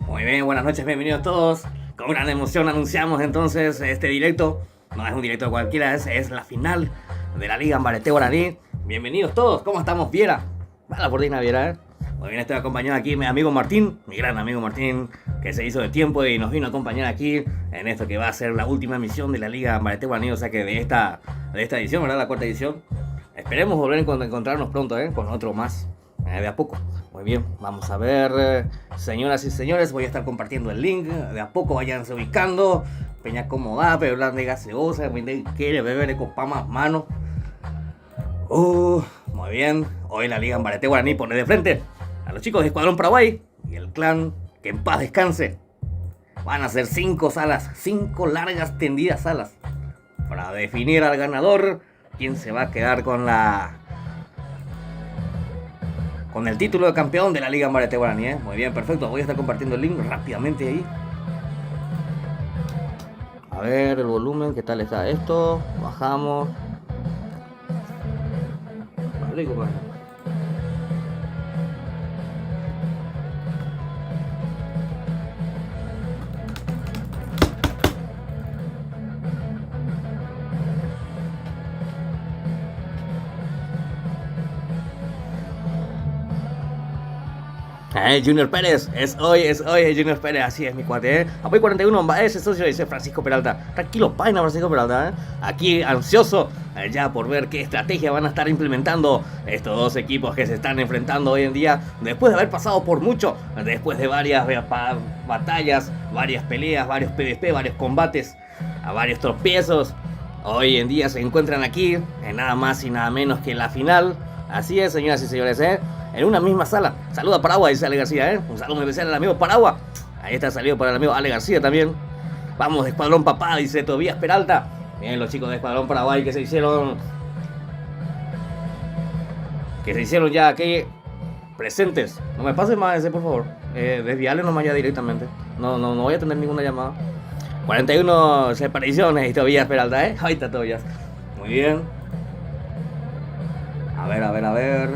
Muy bien, buenas noches, bienvenidos todos. Con gran emoción anunciamos entonces este directo. No es un directo cualquiera, es la final de la Liga Ambareté Guaraní. Bienvenidos todos, ¿cómo estamos, Viera? Vale, por Dina Viera, Muy bien, estoy acompañado aquí mi amigo Martín, mi gran amigo Martín, que se hizo de tiempo y nos vino a acompañar aquí en esto que va a ser la última emisión de la Liga Ambareté Guaraní, o sea que de esta edición, ¿verdad? La cuarta edición. Esperemos volver a encontrarnos pronto, con otro más. De a poco. Muy bien, vamos a ver, señoras y señores, voy a estar compartiendo el link. De a poco váyanse ubicando. Peña cómoda, pero hablar de gaseosa, quiere beber con más mano. Muy bien. Hoy la Liga Ambareté Guaraní pone de frente a los chicos de Escuadrón Paraguay y el clan que en paz descanse. Van a ser 5 salas, 5 largas tendidas salas, para definir al ganador, quién se va a quedar con el título de campeón de la Liga Ambareté Guaraní. Muy bien, perfecto. Voy a estar compartiendo el link rápidamente ahí. A ver el volumen, ¿qué tal está esto? Bajamos. Vale, compadre. Junior Pérez, es hoy Junior Pérez, así es mi cuate, Apoyo 41, ese socio, dice Francisco Peralta. Tranquilo, paina Francisco Peralta, Aquí ansioso ya por ver qué estrategia van a estar implementando estos dos equipos que se están enfrentando hoy en día, después de haber pasado por mucho, después de varias batallas, varias peleas, varios PvP, varios combates, a varios tropiezos. Hoy en día se encuentran aquí, en nada más y nada menos que la final. Así es, señoras y señores, en una misma sala. Saluda a Paragua, dice Ale García, Un saludo muy especial al amigo Paragua. Ahí está salido para el amigo Ale García también. Vamos, Escuadrón Papá, dice Tobías Peralta. Bien, los chicos de Escuadrón Paraguay que se hicieron ya aquí presentes. No me pases más ese, por favor. Desviarle nomás ya directamente. No voy a tener ninguna llamada. 41 separaciones y Tobías Peralta, Ahí está Tobías. Muy bien. A ver.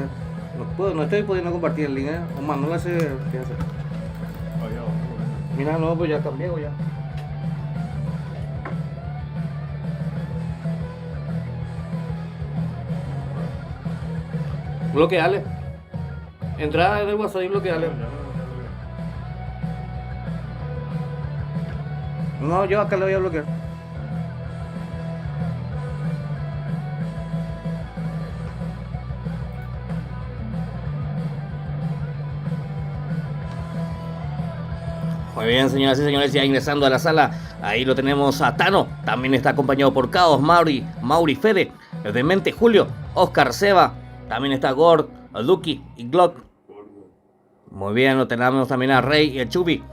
No estoy pudiendo compartir el link, Omar, no lo sé qué hacer. Mira, no, pues ya cambié, ya. Bloqueale. Entra en el WhatsApp y bloqueale. No, yo acá le voy a bloquear. Muy bien, señoras y señores, ya ingresando a la sala, ahí lo tenemos a Tano, también está acompañado por Caos, Mauri Fede, Demente Julio, Oscar Seba, también está Gord, Lucky y Glock. Muy bien, lo tenemos también a Rey y el Chubi.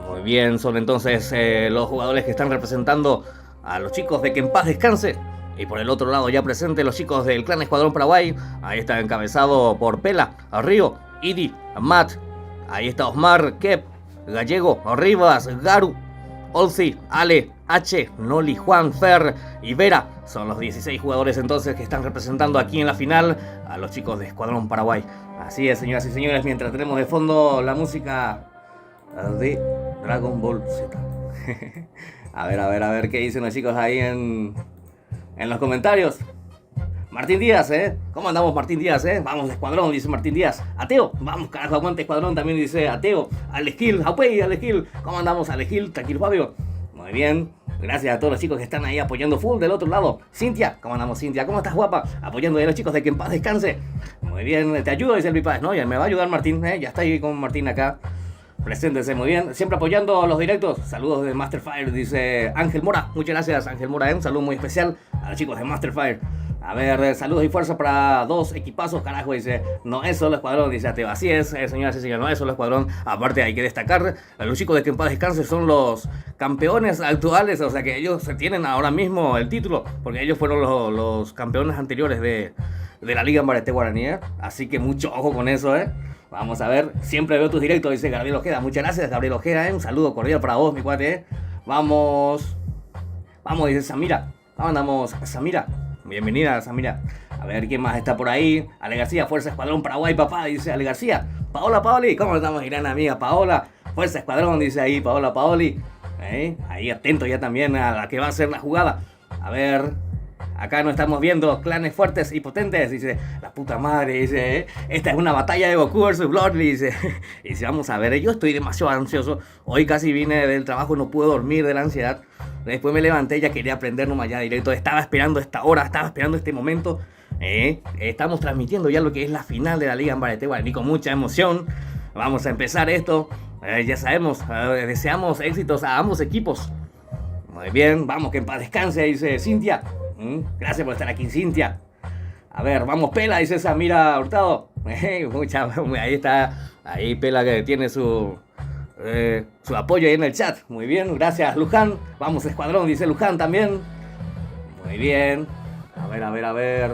Muy bien, son entonces los jugadores que están representando a los chicos de Que en Paz Descanse. Y por el otro lado ya presente los chicos del Clan Escuadrón Paraguay. Ahí está encabezado por Pela, Río, Idi, Matt. Ahí está Osmar, Kep, Gallego, Rivas, Garu, Olsi, Ale, H, Noli, Juan, Fer y Vera. Son los 16 jugadores entonces que están representando aquí en la final a los chicos de Escuadrón Paraguay. Así es, señoras y señores, mientras tenemos de fondo la música de Dragon Ball Z. A ver qué dicen los chicos ahí en los comentarios. Martín Díaz, ¿Cómo andamos, Martín Díaz, Vamos, Escuadrón, dice Martín Díaz. Ateo, vamos, carajo, aguante Escuadrón, también dice Ateo. Alejil, Alejil. ¿Cómo andamos, Alejil? Tranquilo, Fabio. Muy bien. Gracias a todos los chicos que están ahí apoyando full del otro lado. Cintia, ¿cómo andamos, Cintia? ¿Cómo estás, guapa? Apoyando a los chicos de Que en Paz Descanse. Muy bien, te ayudo, dice el Pipaz. No, ya me va a ayudar Martín, Ya está ahí con Martín acá. Preséntense muy bien, siempre apoyando los directos. Saludos de Masterfire, dice Ángel Mora. Muchas gracias, Ángel Mora, Un saludo muy especial a los chicos de Masterfire. A ver, saludos y fuerza para dos equipazos, carajo, dice. No es solo Escuadrón, dice Ateo. Así es, señoras y señores, no es solo Escuadrón. Aparte hay que destacar, los chicos de Que en Paz Descanse son los campeones actuales. O sea que ellos tienen ahora mismo el título, porque ellos fueron los campeones anteriores de la Liga Ambareté Guaraní, Así que mucho ojo con eso, Vamos a ver, siempre veo tus directos, dice Gabriel Ojeda. Muchas gracias, Gabriel Ojeda, Un saludo cordial para vos, mi cuate, Vamos, dice Samira. ¿Cómo andamos, Samira? Bienvenida, Samira. A ver, ¿quién más está por ahí? Ale García, Fuerza Escuadrón Paraguay, papá, dice Ale García. Paola Paoli, ¿cómo estamos, gran amiga Paola? Fuerza Escuadrón, dice ahí Paola Paoli. Ahí atento ya también a la que va a ser la jugada. A ver, acá no estamos viendo clanes fuertes y potentes, dice, la puta madre, dice, esta es una batalla de Goku versus Broly, dice. Y dice, vamos a ver, yo estoy demasiado ansioso, hoy casi vine del trabajo, no pude dormir de la ansiedad. Después me levanté, ya quería aprender nomás ya directo, estaba esperando esta hora, estaba esperando este momento. Estamos transmitiendo ya lo que es la final de la Liga Ambarete Guaraní con mucha emoción. Vamos a empezar esto. Ya sabemos, deseamos éxitos a ambos equipos. Muy bien, vamos, que en paz descanse, dice Cintia. Gracias por estar aquí, Cintia. A ver, vamos, Pela, dice Samira Hurtado. Ahí está, ahí Pela que tiene su apoyo ahí en el chat. Muy bien, gracias, Luján. Vamos, Escuadrón, dice Luján también. Muy bien. A ver.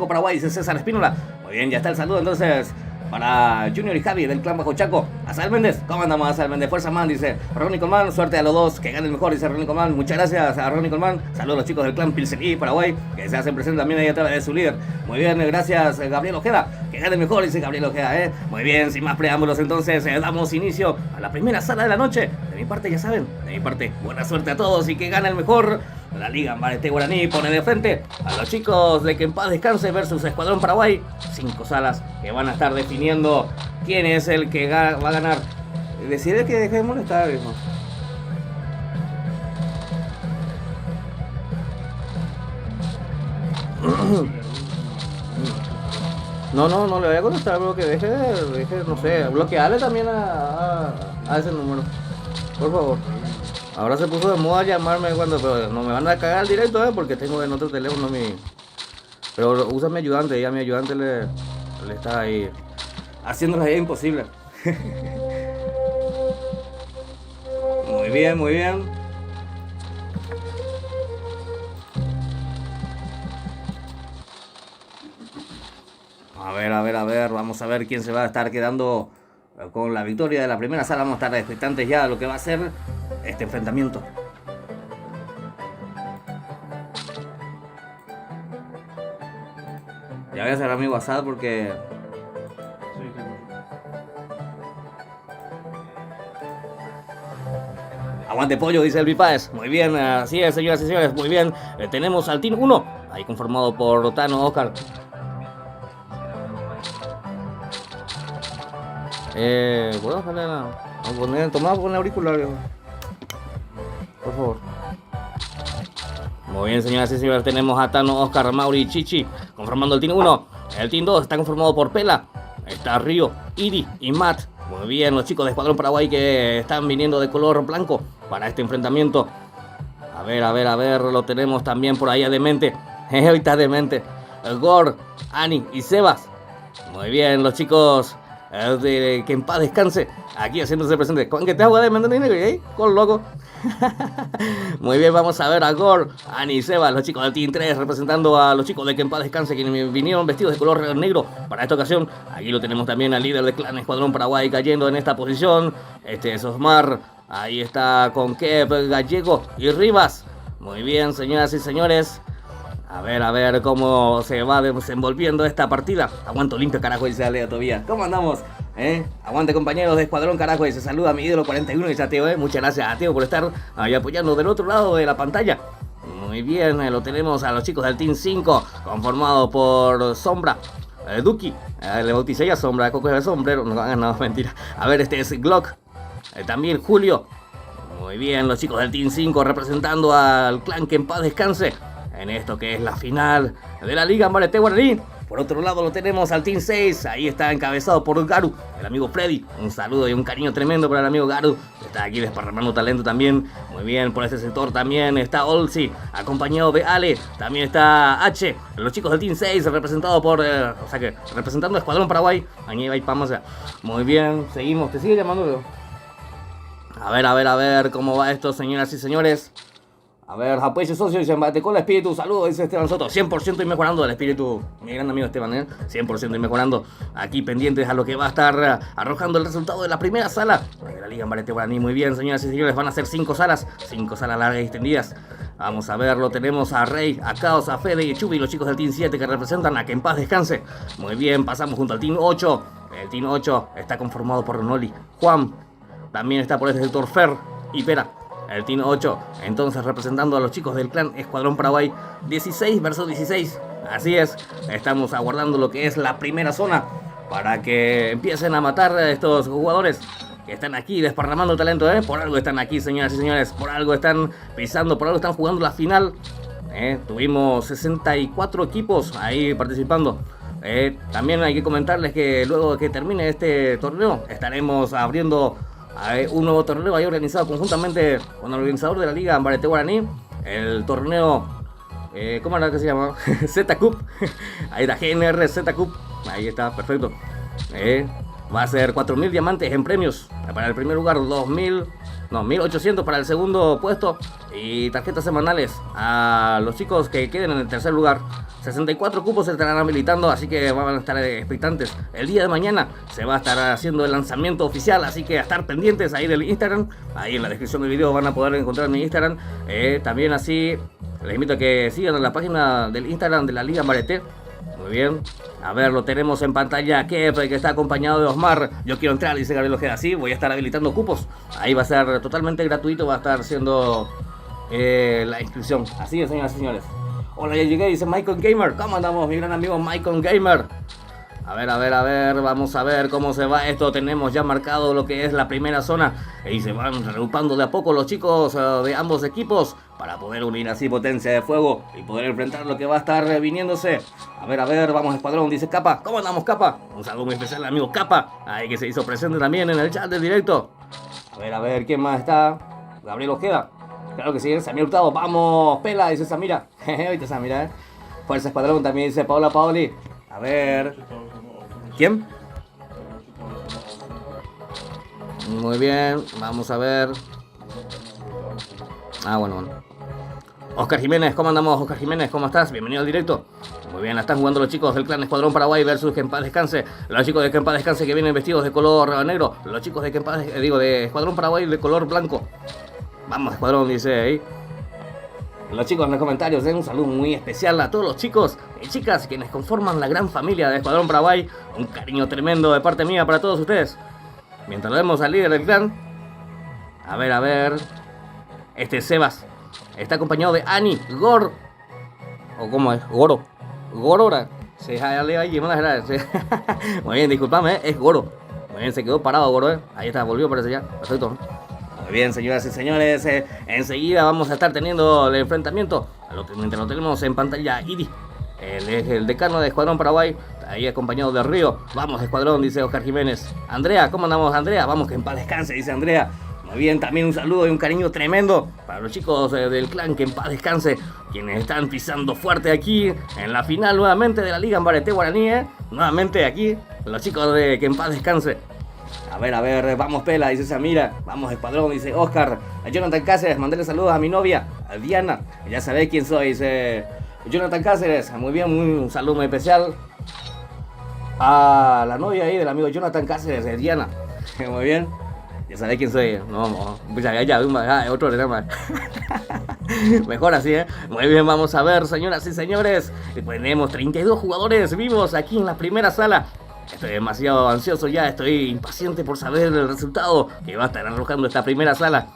Paraguay, dice César Espínola. Muy bien, ya está el saludo entonces para Junior y Javi del clan Bajo Chaco. Azal Méndez, ¿cómo andamos, Azal Méndez? Fuerza man, dice Ronnie Colman. Suerte a los dos, que ganen mejor, dice Ronnie Colman. Muchas gracias a Ronnie Colman. Saludos a los chicos del clan Pilserí, Paraguay, que se hacen presentes también ahí a través de su líder. Muy bien, gracias Gabriel Ojeda. Que gane mejor, dice Gabriel Ojeda, Muy bien, sin más preámbulos entonces damos inicio a la primera sala de la noche. De mi parte, ya saben, de mi parte, buena suerte a todos y que gane el mejor. La Liga Ambarete Guaraní pone de frente a los chicos de Que en Paz Descanse versus Escuadrón Paraguay. 5 salas que van a estar definiendo quién es el que va a ganar. Decide que deje de molestar, hijo. No le voy a contestar, pero que deje, no sé, bloquearle también a ese número. Por favor. Ahora se puso de moda llamarme pero no me van a cagar el directo, porque tengo en otro teléfono Pero usa mi ayudante, ya mi ayudante le está ahí haciendo la vida imposible. Muy bien. A ver, vamos a ver quién se va a estar quedando con la victoria de la primera sala. Vamos a estar expectantes ya de lo que va a ser este enfrentamiento. Ya voy a cerrar mi WhatsApp porque... Aguante pollo, dice el Páez. Muy bien, así es, señoras y señores, muy bien. Tenemos al Team 1, ahí conformado por Tano, Oscar. ¿Puedo poner poner auricular, por favor? Muy bien, señoras y señores, tenemos a Tano, Oscar, Mauri y Chichi conformando el Team 1. El Team 2 está conformado por Pela, está Río, Idi y Matt. Muy bien, los chicos de Escuadrón Paraguay que están viniendo de color blanco para este enfrentamiento. A ver, lo tenemos también por ahí a Demente. Hoy está Demente. Gor, Ani y Sebas. Muy bien, los chicos de Que en Paz Descanse, aquí haciéndose presente. ¿Con qué te hago de Mendoza? Con loco. Muy bien, vamos a ver a Gor, Ani y Seba, los chicos del Team 3, representando a los chicos de Que en Paz Descanse, quienes vinieron vestidos de color negro para esta ocasión. Aquí lo tenemos también al líder del clan Escuadrón Paraguay cayendo en esta posición. Este es Osmar. Ahí está con Kev, Gallego y Rivas. Muy bien, señoras y señores. A ver cómo se va desenvolviendo esta partida. Aguanto limpio, carajo, dice Alea todavía. ¿Cómo andamos? Aguante compañeros de Escuadrón, carajo, y se saluda a mi ídolo 41 y ya Teo, muchas gracias a Teo por estar ahí apoyando del otro lado de la pantalla. Muy bien, lo tenemos a los chicos del Team 5, conformado por Sombra, Duki, le bauticé a Sombra, Coco de sombrero, no, mentira. A ver, este es Glock, también Julio. Muy bien, los chicos del Team 5 representando al clan que en paz descanse en esto que es la final de la Liga Ambarete Guaraní. Por otro lado lo tenemos al Team 6, ahí está encabezado por Garu, el amigo Freddy. Un saludo y un cariño tremendo para el amigo Garu, que está aquí desparramando talento también. Muy bien, por este sector también está Olsi, acompañado de Ale. También está H, los chicos del Team 6, representado por, representando a Escuadrón Paraguay. Ahí va, vamos a... Muy bien, seguimos, te sigue llamando. A ver, cómo va esto, señoras y señores. A ver, apoyo socio, dice, bate con el espíritu, saludos, dice Esteban Soto. 100% y mejorando el espíritu, mi gran amigo Esteban, 100% y mejorando. Aquí pendientes a lo que va a estar arrojando el resultado de la primera sala de la Liga Ambarete Guaraní. Muy bien, señoras y señores, van a ser 5 salas largas y extendidas. Vamos a verlo, tenemos a Rey, a Caos, a Fede y a Chubi, los chicos del Team 7 que representan a que en paz descanse. Muy bien, pasamos junto al Team 8. El Team 8 está conformado por Renoli, Juan, también está por este sector Fer y Pera. El Team 8, entonces representando a los chicos del clan Escuadrón Paraguay, 16 versus 16. Así es, estamos aguardando lo que es la primera zona para que empiecen a matar a estos jugadores que están aquí desparramando talento, Por algo están aquí, señoras y señores, por algo están pisando, por algo están jugando la final. Tuvimos 64 equipos ahí participando. También hay que comentarles que luego de que termine este torneo estaremos abriendo un nuevo torneo ahí organizado conjuntamente con el organizador de la Liga Ambarete Guaraní. El torneo, ¿cómo era que se llama? Z Cup. Ahí está, GNR Z Cup. Ahí está, perfecto. Va a ser 4.000 diamantes en premios. Para el primer lugar, 1.800 para el segundo puesto. Y tarjetas semanales a los chicos que queden en el tercer lugar. 64 cupos se estarán habilitando, así que van a estar expectantes. El día de mañana se va a estar haciendo el lanzamiento oficial, así que a estar pendientes ahí del Instagram. Ahí en la descripción del video van a poder encontrar mi Instagram. También así les invito a que sigan en la página del Instagram de la Liga Ambarete. Muy bien, a ver, lo tenemos en pantalla. Kev, que está acompañado de Osmar. Yo quiero entrar, dice Gabriel Ojeda. Sí, voy a estar habilitando cupos. Ahí va a ser totalmente gratuito, va a estar siendo la inscripción. Así es, señoras y señores. Hola, ya llegué, dice Michael Gamer. ¿Cómo andamos, mi gran amigo Michael Gamer? A ver, vamos a ver cómo se va esto. Tenemos ya marcado lo que es la primera zona y se van reagrupando de a poco los chicos de ambos equipos para poder unir así potencia de fuego y poder enfrentar lo que va a estar viniéndose. A ver, vamos Escuadrón, dice Capa. ¿Cómo andamos, Capa? Un saludo muy especial al amigo Capa, ahí que se hizo presente también en el chat del directo. A ver, ¿quién más está? Gabriel Ojeda. Claro que sí, Samir Hurtado. Vamos, Pela, dice Samira. Ahorita Samira, Fuerza Escuadrón también dice Paola Paoli. A ver. ¿Quién? Muy bien, vamos a ver. Bueno. Oscar Jiménez, ¿cómo andamos, Oscar Jiménez? ¿Cómo estás? Bienvenido al directo. Muy bien, están jugando los chicos del clan Escuadrón Paraguay versus Que en Paz Descanse. Los chicos de Que en Paz Descanse que vienen vestidos de color negro. Los chicos de de Escuadrón Paraguay de color blanco. Vamos, Escuadrón, dice ahí. Los chicos en los comentarios, un saludo muy especial a todos los chicos y chicas quienes conforman la gran familia de Escuadrón Paraguay. Un cariño tremendo de parte mía para todos ustedes. Mientras lo vemos al líder del clan. A ver. Este es Sebas. Está acompañado de Ani, Gor. ¿O cómo es? Goro. Gorora. Muy bien, disculpame, es Goro. Muy bien, se quedó parado Goro, Ahí está, volvió, parece ya. Perfecto. Muy bien, señoras y señores, enseguida vamos a estar teniendo el enfrentamiento. Mientras lo tenemos en pantalla, Idi, él es el decano de Escuadrón Paraguay, ahí acompañado de Río. Vamos, Escuadrón, dice Oscar Jiménez. Andrea, ¿cómo andamos, Andrea? Vamos, que en paz descanse, dice Andrea. Muy bien, también un saludo y un cariño tremendo para los chicos del clan Que en Paz Descanse, quienes están pisando fuerte aquí en la final nuevamente de la Liga Ambarete Guaraní, Nuevamente aquí, los chicos de Que en Paz Descanse. A ver, vamos Pela, dice Samira. Vamos Escuadrón, dice Oscar. A Jonathan Cáceres, mandale saludos a mi novia, a Diana. Ya sabéis quién soy, dice Jonathan Cáceres. Muy bien, un saludo muy especial a la novia ahí del amigo Jonathan Cáceres, Diana. Muy bien, ya sabéis quién soy. No, ya, otro programa. Mejor así, Muy bien, vamos a ver, señoras y señores. Tenemos 32 jugadores vivos aquí en la primera sala. Estoy demasiado ansioso ya, estoy impaciente por saber el resultado que va a estar arrojando esta primera sala.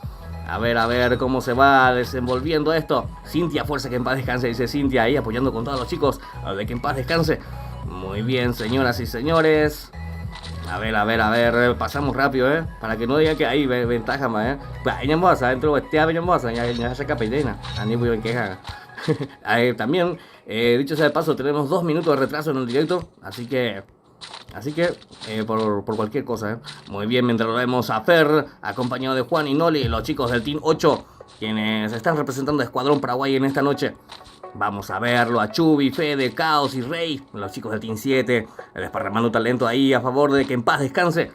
A ver cómo se va desenvolviendo esto. Cintia, fuerza, que en paz descanse, dice Cintia ahí apoyando con todos los chicos. De que en paz descanse. Muy bien, señoras y señores. A ver, pasamos rápido, para que no digan que hay ventaja más, Bañan moza, dentro de este bañan moza, ya se capellena. A mí muy queja. También, dicho sea de paso, tenemos 2 minutos de retraso en el directo, así que por cualquier cosa, Muy bien, mientras lo vemos a Fer, acompañado de Juan y Noli, los chicos del Team 8, quienes están representando a Escuadrón Paraguay en esta noche. Vamos a verlo a Chubi, Fede, Caos y Rey, los chicos del Team 7, desparramando talento ahí a favor de que en paz descanse.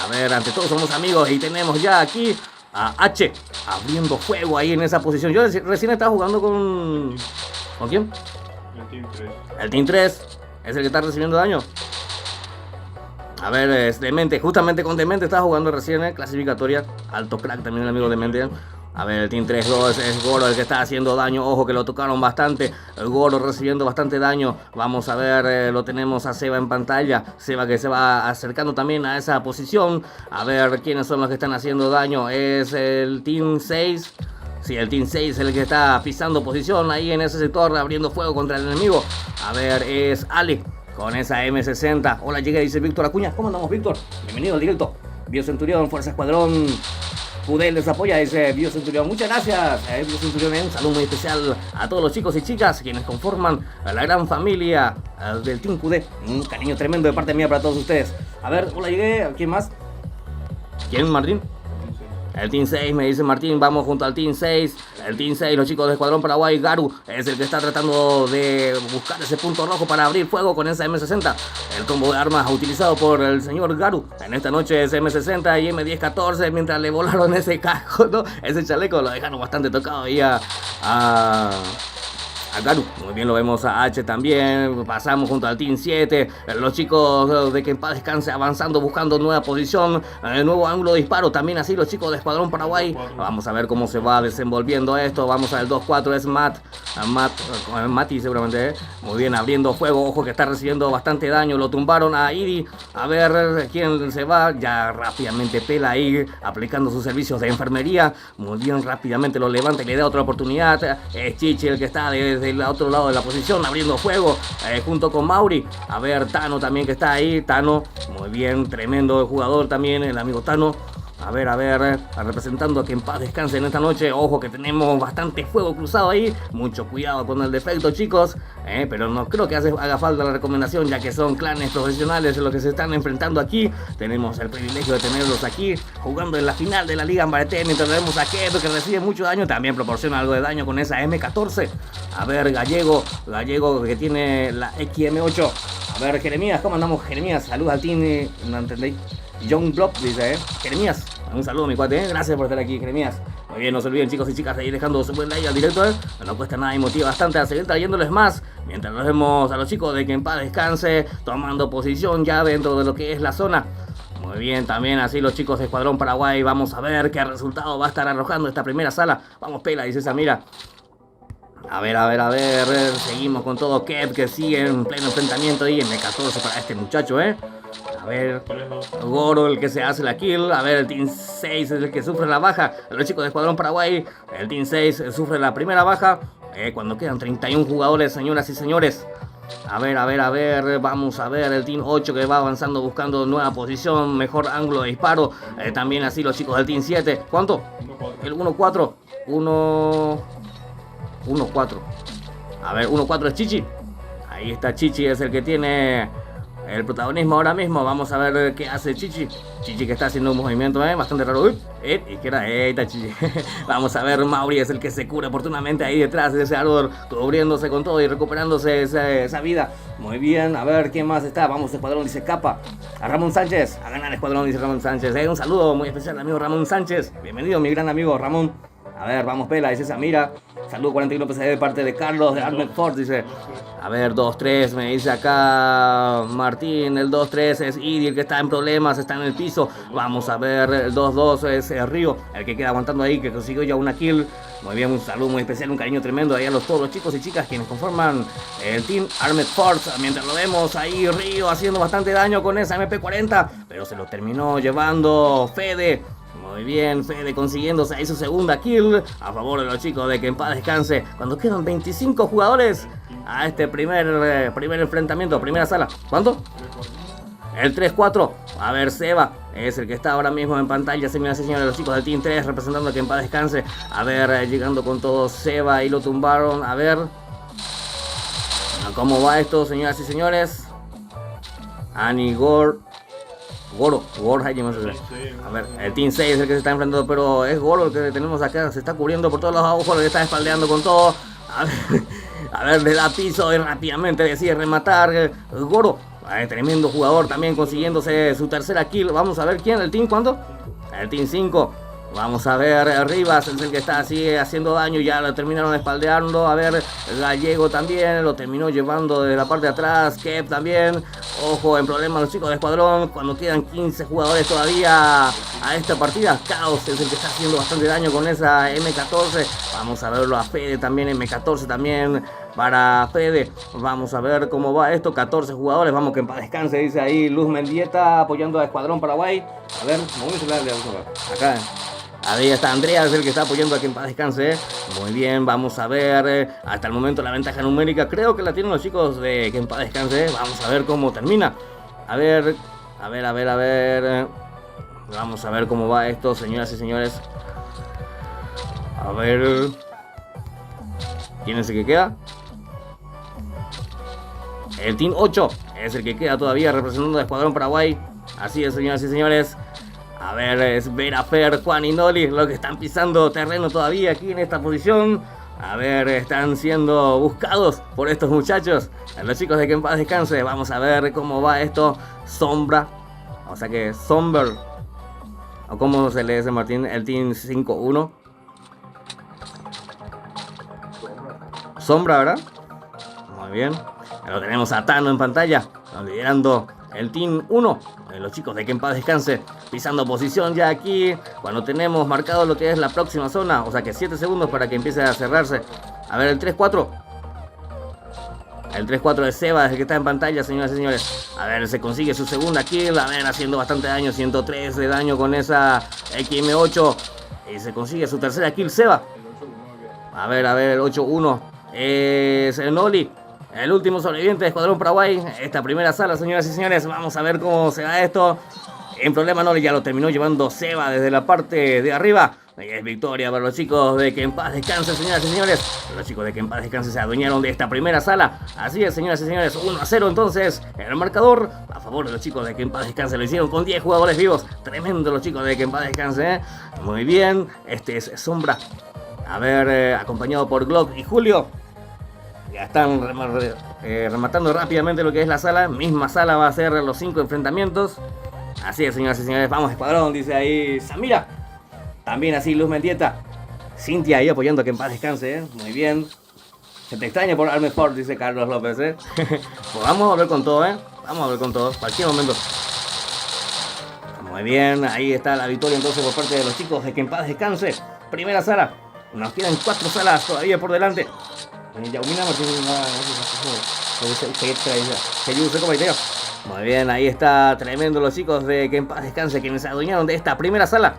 A ver, ante todos somos amigos y tenemos ya aquí a H abriendo fuego ahí en esa posición. Yo recién estaba jugando con... ¿Con quién? El Team 3. El Team 3 es el que está recibiendo daño. A ver, es Demente, justamente con Demente estaba jugando recién, clasificatoria. Alto crack también el amigo Demente. A ver, el Team 3-2 es Goro el que está haciendo daño. Ojo que lo tocaron bastante. El Goro recibiendo bastante daño. Vamos a ver, lo tenemos a Seba en pantalla. Seba que se va acercando también a esa posición. A ver quiénes son los que están haciendo daño. Es el Team 6. Sí, el Team 6 es el que está pisando posición ahí en ese sector, abriendo fuego contra el enemigo. A ver, es Ale con esa M60. Hola, llega, dice Víctor Acuña. ¿Cómo andamos, Víctor? Bienvenido al directo. Biocenturión, Fuerza Escuadrón. Pudel les apoya, dice Biocenturión. Muchas gracias, Biocenturión. Un saludo muy especial a todos los chicos y chicas quienes conforman a la gran familia del Team QD. Un cariño tremendo de parte mía para todos ustedes. A ver, hola, llegué. ¿Quién más? ¿Quién, Martín? El Team 6, me dice Martín, vamos junto al Team 6. El Team 6, los chicos de Escuadrón Paraguay. Garu es el que está tratando de buscar ese punto rojo para abrir fuego con esa M60. El combo de armas utilizado por el señor Garu en esta noche es M60 y M1014. Mientras le volaron ese casco, ¿no? Ese chaleco lo dejaron bastante tocado ahí a Garu. Muy bien, lo vemos a H también. Pasamos junto al Team 7. Los chicos de que en paz descanse avanzando, buscando nueva posición, nuevo ángulo de disparo. También así los chicos de Escuadrón Paraguay. Vamos a ver cómo se va desenvolviendo esto. Vamos al 2-4, es Mati seguramente. Muy bien, abriendo fuego. Ojo que está recibiendo bastante daño. Lo tumbaron a Idi. A ver quién se va. Ya rápidamente Pela ahí aplicando sus servicios de enfermería. Muy bien, rápidamente lo levanta y le da otra oportunidad. Es Chichi el que está desde el otro lado de la posición abriendo fuego junto con Mauri. A ver, Tano también que está ahí. Tano, muy bien, tremendo jugador también el amigo Tano. A ver, representando a que en paz descanse en esta noche. Ojo que tenemos bastante fuego cruzado ahí. Mucho cuidado con el defecto, chicos. Pero no creo que haga falta la recomendación, ya que son clanes profesionales los que se están enfrentando aquí. Tenemos el privilegio de tenerlos aquí, jugando en la final de la Liga Ambareté. Mientras tenemos a Keto, que recibe mucho daño. También proporciona algo de daño con esa M14. A ver, Gallego que tiene la XM8. A ver, Jeremías, ¿cómo andamos, Jeremías? Saludos al team, no entendéis. Young Block dice, Jeremías, un saludo mi cuate, gracias por estar aquí, Jeremías. Muy bien, no se olviden, chicos y chicas, de ir dejando su buen like al directo, No cuesta nada y motiva bastante a seguir trayéndoles más. Mientras nos vemos a los chicos de que en paz descanse, tomando posición ya dentro de lo que es la zona. Muy bien, también así los chicos de Escuadrón Paraguay. Vamos a ver qué resultado va a estar arrojando esta primera sala. Vamos, Pela, dice Samira. A ver, seguimos con todo. Kev que sigue en pleno enfrentamiento y M14 para este muchacho, A ver, Goro el que se hace la kill. A ver, el Team 6 es el que sufre la baja. Los chicos de Escuadrón Paraguay, el Team 6 sufre la primera baja. Cuando quedan 31 jugadores, señoras y señores. A ver, vamos a ver el Team 8 que va avanzando buscando nueva posición, mejor ángulo de disparo. También así los chicos del Team 7. ¿Cuánto? El 1-4. 1-4. A ver, 1-4 es Chichi. Ahí está Chichi, es el que tiene el protagonismo ahora mismo. Vamos a ver qué hace Chichi. Chichi que está haciendo un movimiento bastante raro. Uy, izquierda, ahí está Chichi. Vamos a ver, Mauri es el que se cura oportunamente ahí detrás de ese árbol, cubriéndose con todo y recuperándose esa vida. Muy bien, a ver quién más está. Vamos, Escuadrón, dice Capa. A Ramón Sánchez, a ganar Escuadrón, dice Ramón Sánchez. Un saludo muy especial, amigo Ramón Sánchez. Bienvenido, mi gran amigo Ramón. A ver, vamos, Pela, dice Samira. Saludo 41 PCD de parte de Carlos de Armed Ford, dice. A ver, 2-3, me dice acá Martín. El 2-3 es Idi, el que está en problemas, está en el piso. Vamos a ver, el 2-2 es Río, el que queda aguantando ahí, que consiguió ya una kill. Muy bien, un saludo muy especial, un cariño tremendo ahí a todos los chicos y chicas quienes conforman el Team Armed Force. Mientras lo vemos ahí, Río haciendo bastante daño con esa MP40, pero se lo terminó llevando Fede. Muy bien, Fede consiguiéndose ahí su segunda kill a favor de los chicos de que en paz descanse. Cuando quedan 25 jugadores a este primer enfrentamiento, primera sala. ¿Cuánto? El 3-4. A ver, Seba es el que está ahora mismo en pantalla, señoras y señores, los chicos del Team 3 representando a que en paz descanse. A ver, llegando con todo Seba y lo tumbaron. A ver cómo va esto, señoras y señores. Goro, a ver, el Team 6 es el que se está enfrentando, pero es Goro el que tenemos acá, se está cubriendo por todos los agujeros, le está espaldeando con todo. A ver, le da piso y rápidamente decide rematar Goro. Tremendo jugador también consiguiéndose su tercera kill. Vamos a ver quién, el Team, ¿cuánto? El Team 5. Vamos a ver, Rivas es el que está así haciendo daño, ya lo terminaron espaldeando. A ver, Gallego también lo terminó llevando de la parte de atrás. Kep también, ojo, en problemas los chicos de escuadrón. Cuando quedan 15 jugadores todavía a esta partida, Caos es el que está haciendo bastante daño con esa M14. Vamos a verlo a Fede también, M14 también para Fede. Vamos a ver cómo va esto, 14 jugadores, vamos que en paz descanse, dice ahí Luz Mendieta apoyando a Escuadrón Paraguay. A ver, acá. Ahí está Andrea, es el que está apoyando a que en paz descanse. Muy bien, vamos a ver. Hasta el momento la ventaja numérica creo que la tienen los chicos de que en paz descanse. Vamos a ver cómo termina. A ver. Vamos a ver cómo va esto, señoras y señores. A ver. ¿Quién es el que queda? El Team 8 es el que queda todavía representando a Escuadrón Paraguay. Así es, señoras y señores. A ver, es Vera, Fer, Juan y Noli los que están pisando terreno todavía aquí en esta posición. A ver, están siendo buscados por estos muchachos, los chicos de que en paz descanse. Vamos a ver cómo va esto. Sombra, o sea que Somber, o cómo se le dice, Martín, el Team 5-1. Sombra, ¿verdad? Muy bien. Lo tenemos a Tano en pantalla, liderando el Team 1. Los chicos de que en paz descanse, pisando posición ya aquí, cuando tenemos marcado lo que es la próxima zona, o sea que 7 segundos para que empiece a cerrarse. A ver, el 3-4. El 3-4 de Seba es el que está en pantalla, señoras y señores. A ver, se consigue su segunda kill, a ver, haciendo bastante daño, 103 de daño con esa XM8. Y se consigue su tercera kill, Seba. A ver, el 8-1 es el Noli, el último sobreviviente de Escuadrón Paraguay. Esta primera sala, señoras y señores, vamos a ver cómo se da esto. En problema no, ya lo terminó llevando Seba desde la parte de arriba. Y es victoria para los chicos de que en paz descanse, señoras y señores. Los chicos de que en paz descanse se adueñaron de esta primera sala. Así es, señoras y señores, 1-0 entonces en el marcador a favor de los chicos de que en paz descanse. Lo hicieron con 10 jugadores vivos. Tremendo los chicos de que en paz descanse, ¿eh? Muy bien, este es Sombra. A ver, acompañado por Glock y Julio. Ya están rematando rápidamente lo que es la sala. Misma sala va a ser los 5 enfrentamientos. Así es, señoras y señores. Vamos, Escuadrón, dice ahí Samira. También así Luz Mendieta. Cintia ahí apoyando a que en paz descanse, ¿eh? Muy bien. Se te extraña por Armed Force, dice Carlos López, ¿eh? Pues vamos a volver con todo, ¿eh? Vamos a volver con todo. Cualquier momento. Muy bien. Ahí está la victoria entonces por parte de los chicos de que en paz descanse. Primera sala. Nos quedan 4 salas todavía por delante. Muy bien, ahí está tremendo los chicos de que en paz descanse, quienes se adueñaron de esta primera sala.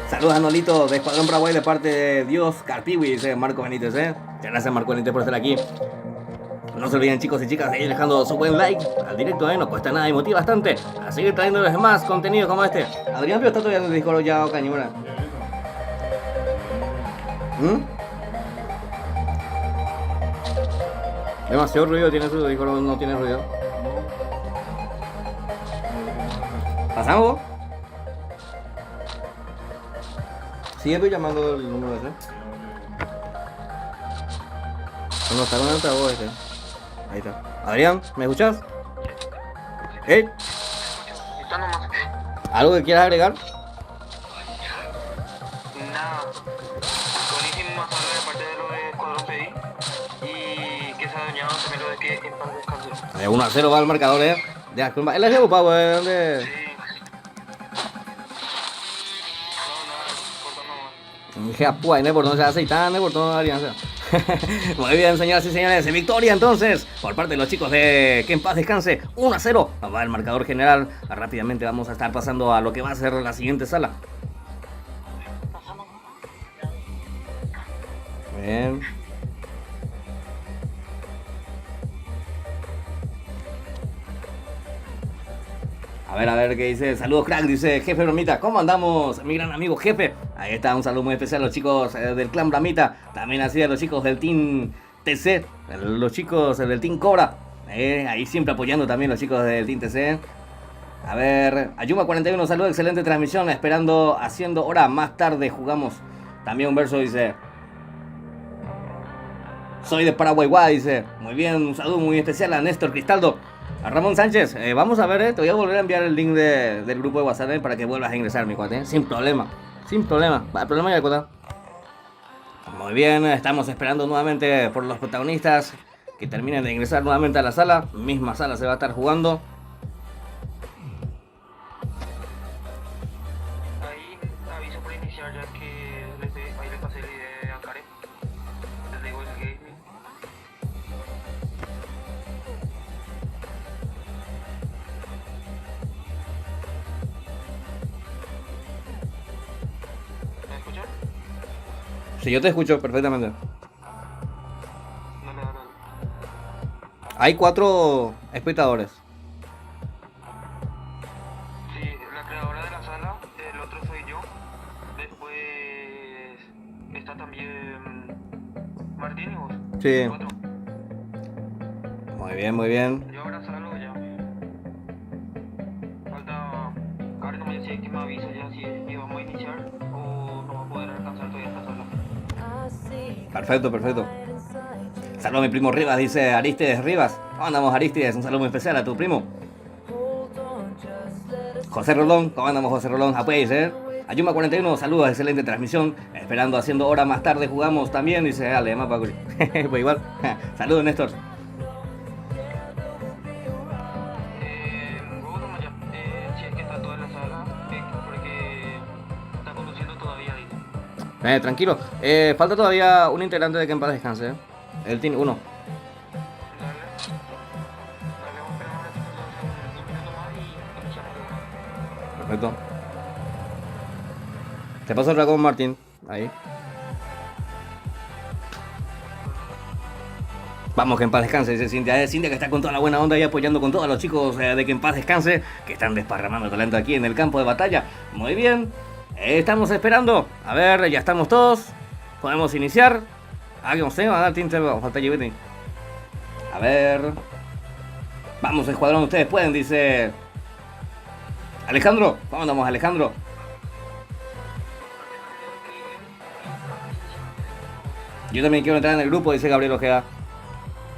Saludos a Nolito de Escuadrón Paraguay de parte de Dios Carpiwi, dice Marco Benítez, ¿eh? Muchas gracias, Marco Benítez, por estar aquí. No se olviden, chicos y chicas, de ir dejando su buen like al directo, ¿eh? No cuesta nada y motiva bastante a seguir trayéndoles más contenido como este. Adrián Pío está todavía en el Discord ya, Cañimura. Demasiado ruido tiene su Discord, no tiene ruido. ¿Pasamos? Sí, estoy llamando el número ese. No está con el altavoz ese. Ahí está. Adrián, ¿me escuchas? ¿Eh? Está nomás. ¿Algo que quieras agregar? Nada. Buenísima sala de parte de lo de Escuadrón Pedí. Y que se ha dañado también lo de que en paz descanse. 1-0 va el marcador, Ya, él es de Upau, Sí. No, nada, cortando más. Por no se aceitan, por toda alianza. Muy bien, señoras y señores, victoria entonces por parte de los chicos de Que en Paz Descanse. 1-0 va el marcador general. Rápidamente vamos a estar pasando a lo que va a ser la siguiente sala. Bien. A ver qué dice. Saludos, crack, dice Jefe Bromita. ¿Cómo andamos, mi gran amigo Jefe? Ahí está, un saludo muy especial a los chicos del Clan Bramita. También así a los chicos del Team TC. Los chicos del Team Cobra. Ahí siempre apoyando también los chicos del Team TC. A ver, Ayuma41, saludos, excelente transmisión. Esperando, haciendo hora más tarde jugamos. También un verso dice: soy de Paraguay, dice. Muy bien, un saludo muy especial a Néstor Cristaldo. A Ramón Sánchez, vamos a ver, te voy a volver a enviar el link del grupo de WhatsApp para que vuelvas a ingresar, mi cuate, sin problema, sin problema, el problema ya cuota. Muy bien, estamos esperando nuevamente por los protagonistas que terminen de ingresar nuevamente a la sala, misma sala se va a estar jugando. Ahí aviso por iniciar ya que ahí le pasé la idea a Karen. Les digo el gaming. ¿Me escuchan? Sí, yo te escucho perfectamente. Dale. Hay 4 espectadores. Sí, la creadora de la sala, el otro soy yo. Después está también Martín y vos. Sí. 4. Muy bien, muy bien. Yo ahora salgo ya. Falta Karen, no me decía que me avisa ya si vamos a iniciar o no va a poder alcanzar todavía esta sala. Perfecto, perfecto. Saludos a mi primo Rivas, dice Aristides Rivas. ¿Cómo andamos, Aristides? Un saludo muy especial a tu primo. José Rolón, ¿cómo andamos, José Rolón? Apoyes, Ayuma41, saludos, excelente transmisión. Esperando, haciendo hora más tarde jugamos también, dice dale, más para pues igual. Saludos, Néstor. Luego nomás ya, si es que está toda la sala, porque está conduciendo todavía, dice. Tranquilo, falta todavía un integrante de Que en Paz Descanse, El Team 1. Dale, vamos a esperar un ratito, entonces un minuto más y iniciamos de una. Perfecto. Te paso el dragón, Martín. Ahí. Vamos, Que en Paz Descanse, dice Cintia. Cintia que está con toda la buena onda y apoyando con todos los chicos de Que en Paz Descanse, que están desparramando talento aquí en el campo de batalla. Muy bien. Estamos esperando. A ver, ya estamos todos. Podemos iniciar. Que no sé, va a dar tinte, falta llevete. A ver. Vamos, escuadrón, ustedes pueden, dice Alejandro. ¿Cómo andamos, Alejandro? Yo también quiero entrar en el grupo, dice Gabriel Ojeda.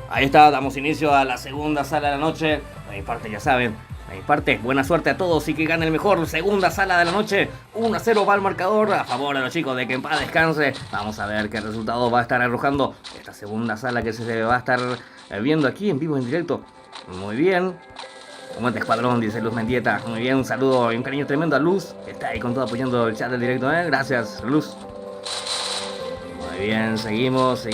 Ahí está, damos inicio a la segunda sala de la noche. De mi parte, ya saben, de mi parte, buena suerte a todos y que gane el mejor. Segunda sala de la noche, 1-0 va el marcador a favor de los chicos de Que en Paz Descanse. Vamos a ver qué resultado va a estar arrojando esta segunda sala que se va a estar viendo aquí en vivo, en directo. Muy bien. Un buen escuadrón, dice Luz Mendieta. Muy bien, un saludo y un cariño tremendo a Luz, que está ahí con todo apoyando el chat del directo. Gracias, Luz. Muy bien, seguimos.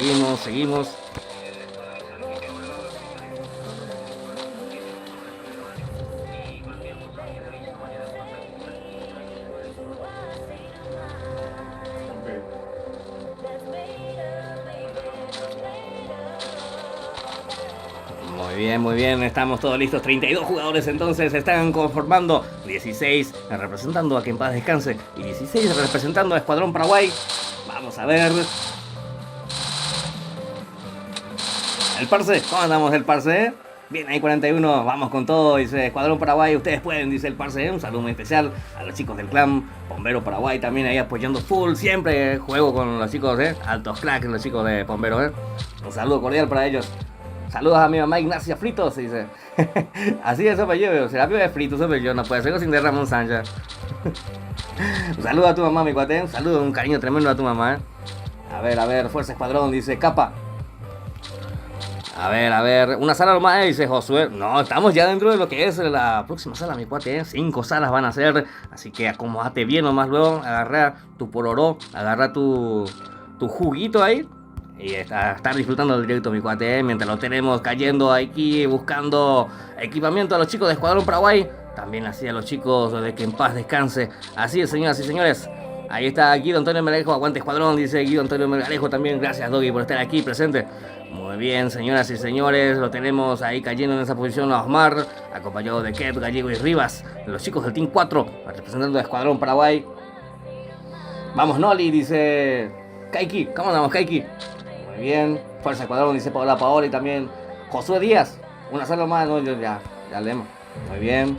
Muy bien, estamos todos listos. 32 jugadores entonces están conformando. 16 representando a Que en Paz Descanse y 16 representando a Escuadrón Paraguay. Vamos a ver. El Parce, ¿cómo andamos el Parce? Bien, ahí 41, vamos con todo, dice Escuadrón Paraguay, ustedes pueden, dice el parce. Un saludo muy especial a los chicos del clan Bombero Paraguay, también ahí apoyando full, siempre juego con los chicos, altos cracks, los chicos de Bomberos, Un saludo cordial para ellos. Saludos a mi mamá Ignacia Fritos, dice. Así es, sopa yo, será que es Fritos, sopa yo, no puede ser sin de Ramón Sánchez. Un saludo a tu mamá, mi cuate, un saludo, un cariño tremendo a tu mamá, A ver, Fuerza Escuadrón, dice Capa. A ver, una sala nomás, dice Josué. No, estamos ya dentro de lo que es la próxima sala, mi cuate, 5 salas van a ser. Así que acomódate bien nomás luego, agarra tu pororó, agarra tu juguito ahí. Y estar disfrutando del directo, mi cuate, mientras lo tenemos cayendo aquí, buscando equipamiento a los chicos de Escuadrón Paraguay. También así a los chicos de que en paz descanse. Así es, señoras y señores. Ahí está Guido Antonio Melgarejo, aguante Escuadrón, dice Guido Antonio Melgarejo también. Gracias, Doggy, por estar aquí presente. Muy bien, señoras y señores, lo tenemos ahí cayendo en esa posición a Osmar, acompañado de Ket, Gallego y Rivas, los chicos del Team 4, representando a Escuadrón Paraguay. Vamos, Noli, dice Kaiki. ¿Cómo andamos, Kaiki? Muy bien. Fuerza Escuadrón, dice Paola y también Josué Díaz. Una sola más, no, ya leemos. Muy bien.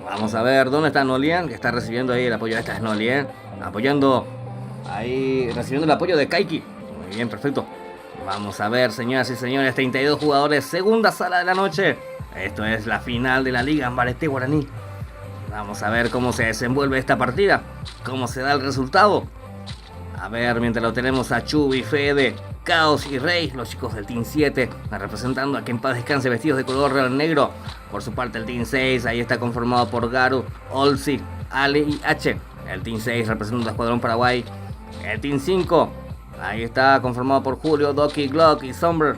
Vamos a ver, ¿dónde está Nolian? Que está recibiendo ahí el apoyo. Esta es Nolian, apoyando ahí, recibiendo el apoyo de Kaiki. Muy bien, perfecto. Vamos a ver, señoras y señores, 32 jugadores, segunda sala de la noche. Esto es la final de la Liga Ambareté Guaraní. Vamos a ver cómo se desenvuelve esta partida, cómo se da el resultado. A ver, mientras lo tenemos a Chubi, Fede, Caos y Rey, los chicos del Team 7, representando a que en paz descanse, vestidos de color negro. Por su parte el Team 6, ahí está conformado por Garu, Olsi, Ale y H. El Team 6 representando a Escuadrón Paraguay. El Team 5, ahí está conformado por Julio, Doki, Glock y Sombra.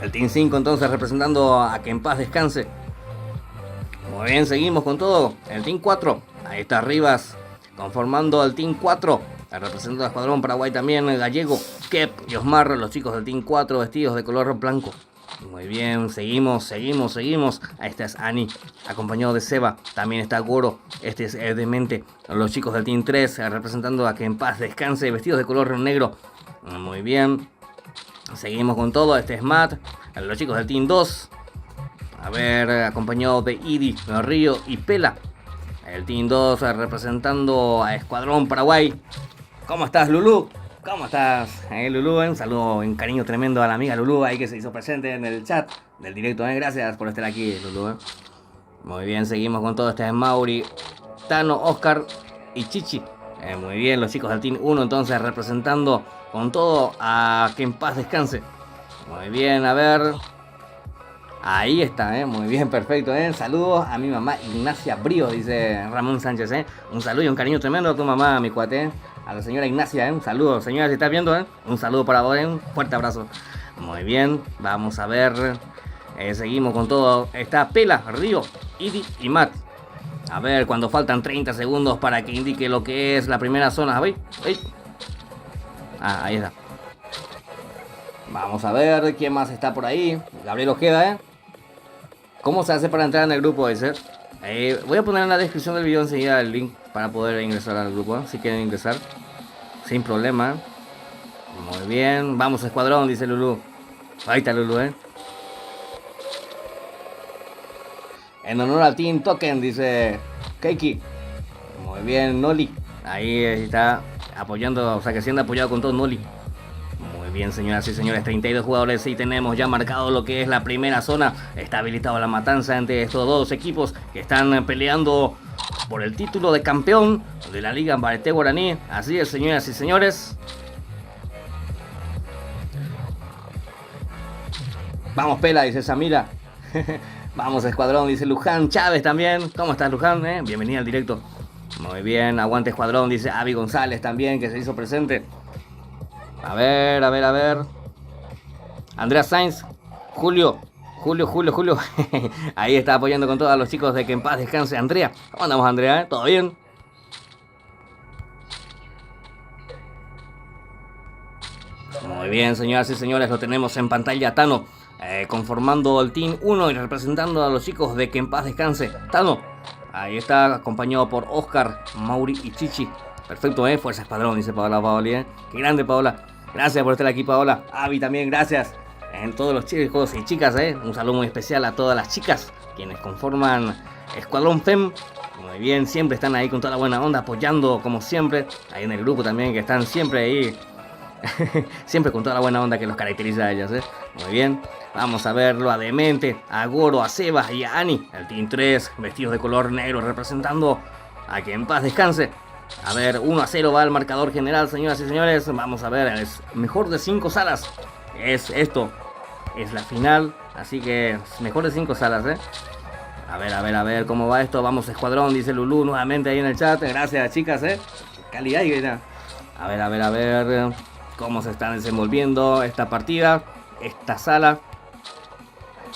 El Team 5 entonces representando a que en paz descanse. Muy bien, seguimos con todo. El Team 4, ahí está Rivas, conformando al Team 4, representando a Escuadrón Paraguay también, Gallego, Kep y Osmar, los chicos del Team 4 vestidos de color blanco. Muy bien, seguimos. Ahí está es Ani, acompañado de Seba. También está Goro, este es Demente. Los chicos del Team 3, representando a que en paz descanse, vestidos de color negro. Muy bien, seguimos con todo. Este es Matt, los chicos del Team 2. A ver, acompañado de Idi, Río y Pela. El Team 2 representando a Escuadrón Paraguay. ¿Cómo estás, Lulú? ¿Cómo estás, Lulú? Un saludo, un cariño tremendo a la amiga Lulú ahí que se hizo presente en el chat del directo. Gracias por estar aquí, Lulú. Muy bien, seguimos con todo. Este es Mauri, Tano, Oscar y Chichi. Muy bien, los chicos del Team 1 entonces representando con todo a que en paz descanse. Muy bien, a ver. Ahí está, muy bien, perfecto, Saludos a mi mamá Ignacia Brío, dice Ramón Sánchez, Un saludo y un cariño tremendo a tu mamá, mi cuate, a la señora Ignacia, Un saludo, señora, si estás viendo, Un saludo para vos, Un fuerte abrazo. Muy bien, vamos a ver. Seguimos con todo. Está Pela, Río, Idi y Matt. A ver, cuando faltan 30 segundos para que indique lo que es la primera zona. ¿Veis? Ahí está. Vamos a ver quién más está por ahí. Gabriel Ojeda, ¿Cómo se hace para entrar en el grupo ese? Voy a poner en la descripción del video enseguida el link para poder ingresar al grupo, si quieren ingresar. Sin problema. Muy bien. Vamos, Escuadrón, dice Lulú. Ahí está Lulú, En honor al Team Token, dice Keiki. Muy bien, Noli. Ahí está apoyando, o sea que siendo apoyado con todo Noli. Muy bien, señoras y señores, 32 jugadores y tenemos ya marcado lo que es la primera zona. Está habilitado la matanza entre estos dos equipos que están peleando por el título de campeón de la Liga Ambareté Guaraní. Así es, señoras y señores. Vamos, Pela, dice Samira. Vamos, Escuadrón, dice Luján Chávez también. ¿Cómo estás, Luján? Bienvenido al directo. Muy bien, aguante Escuadrón, dice Avi González también, que se hizo presente. A ver. Andrea Sainz, Julio. Ahí está apoyando con todos los chicos de que en paz descanse Andrea. ¿Cómo andamos, Andrea? ¿Todo bien? Muy bien, señoras y señores, lo tenemos en pantalla Tano, conformando el Team 1 y representando a los chicos de que en paz descanse Tano. Ahí está acompañado por Oscar, Mauri y Chichi. Perfecto, Fuerza Escuadrón, dice Paola Paoli, Qué grande, Paola. Gracias por estar aquí, Paola. Avi también, gracias. En todos los chicos y chicas, Un saludo muy especial a todas las chicas quienes conforman Escuadrón FEM. Muy bien, siempre están ahí con toda la buena onda, apoyando como siempre. Ahí en el grupo también, que están siempre ahí. Siempre con toda la buena onda que los caracteriza a ellas, Muy bien. Vamos a verlo a Demente, a Goro, a Sebas y a Ani. El Team 3, vestidos de color negro, representando a que en paz descanse. A ver, 1-0 va el marcador general, señoras y señores. Vamos a ver, es mejor de 5 salas. Es esto, es la final. Así que mejor de 5 salas, A ver cómo va esto. Vamos, Escuadrón, dice Lulú nuevamente ahí en el chat. Gracias, chicas, Calidad y vida. A ver cómo se están desenvolviendo esta partida, esta sala.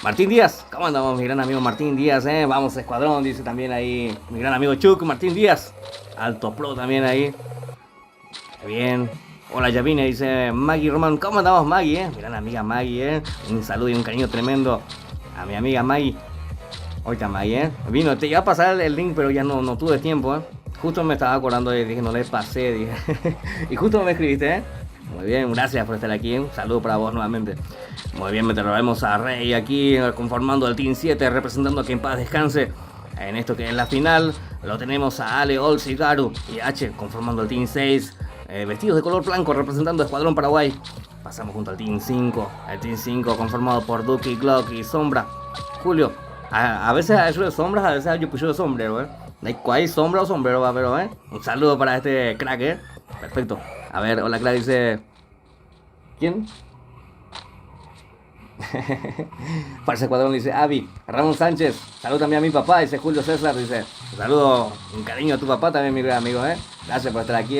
Martín Díaz, ¿cómo andamos, mi gran amigo Martín Díaz, Vamos, Escuadrón, dice también ahí mi gran amigo Chuck, Martín Díaz. Alto Pro también ahí. Bien. Hola, Yavine, dice Maggie Román. ¿Cómo andamos, Maggie, Mi gran amiga Maggie, Un saludo y un cariño tremendo a mi amiga Maggie. Ahorita Maggie, Vino, te iba a pasar el link, pero ya no tuve tiempo, Justo me estaba acordando y dije, no le pasé, dije. Y justo me escribiste, Muy bien, gracias por estar aquí, Un saludo para vos nuevamente. Muy bien, me traemos a Rey aquí, conformando el Team 7, representando a que en paz descanse. En esto que es la final, lo tenemos a Ale, Olsi, Garu y H, conformando el Team 6. Vestidos de color blanco, representando a Escuadrón Paraguay. Pasamos junto al Team 5. El Team 5 conformado por Duki, Glock y Sombra. Julio, a veces hay de sombras, a veces yo puso de sombrero, ¿Hay sombra o sombrero, va, pero, Un saludo para este crack, Perfecto. A ver, hola, crack, dice... ¿Quién? Farsa Escuadrón, dice Avi. Ramón Sánchez, saludo también a mi papá, dice Julio César, dice saludo, un cariño a tu papá también, mi gran amigo, Gracias por estar aquí,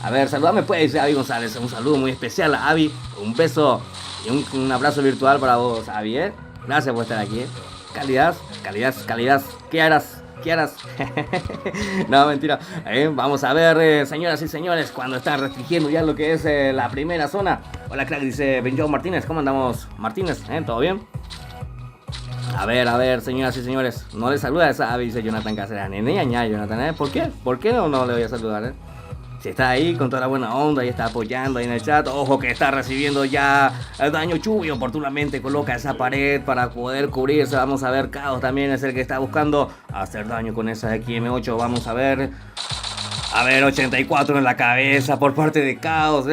A ver, saludame pues, dice Avi González. Un saludo muy especial a Avi, un beso y un abrazo virtual para vos, Avi, Gracias por estar aquí, Calidad. ¿Qué harás? No, mentira. Vamos a ver, señoras y señores, cuando están restringiendo ya lo que es la primera zona. Hola, crack, dice Benjo Martínez. ¿Cómo andamos, Martínez? ¿Todo bien? A ver, señoras y señores. No le saluda a esa Avi, dice Jonathan Cáceres. Jonathan, ¿Por qué? ¿Por qué no le voy a saludar, Si está ahí con toda la buena onda y está apoyando ahí en el chat. Ojo que está recibiendo ya el daño Chubi. Oportunamente coloca esa pared para poder cubrirse. Vamos a ver, Caos también es el que está buscando hacer daño con esa XM8. Vamos a ver. 84 en la cabeza por parte de Caos,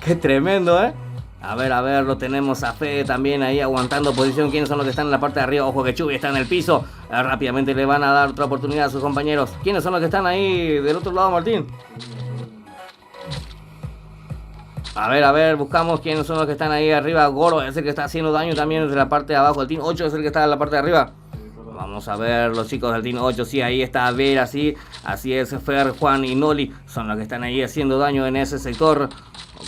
Qué tremendo, A ver, lo tenemos a Fede también ahí aguantando posición. ¿Quiénes son los que están en la parte de arriba? Ojo que Chubi está en el piso. Rápidamente le van a dar otra oportunidad a sus compañeros. ¿Quiénes son los que están ahí del otro lado, Martín? A ver, buscamos quiénes son los que están ahí arriba. Goro es el que está haciendo daño también desde la parte de abajo. El Team 8 es el que está en la parte de arriba. Vamos a ver los chicos del Team 8. Sí, ahí está Vera, sí. Así es, Fer, Juan y Noli son los que están ahí haciendo daño en ese sector.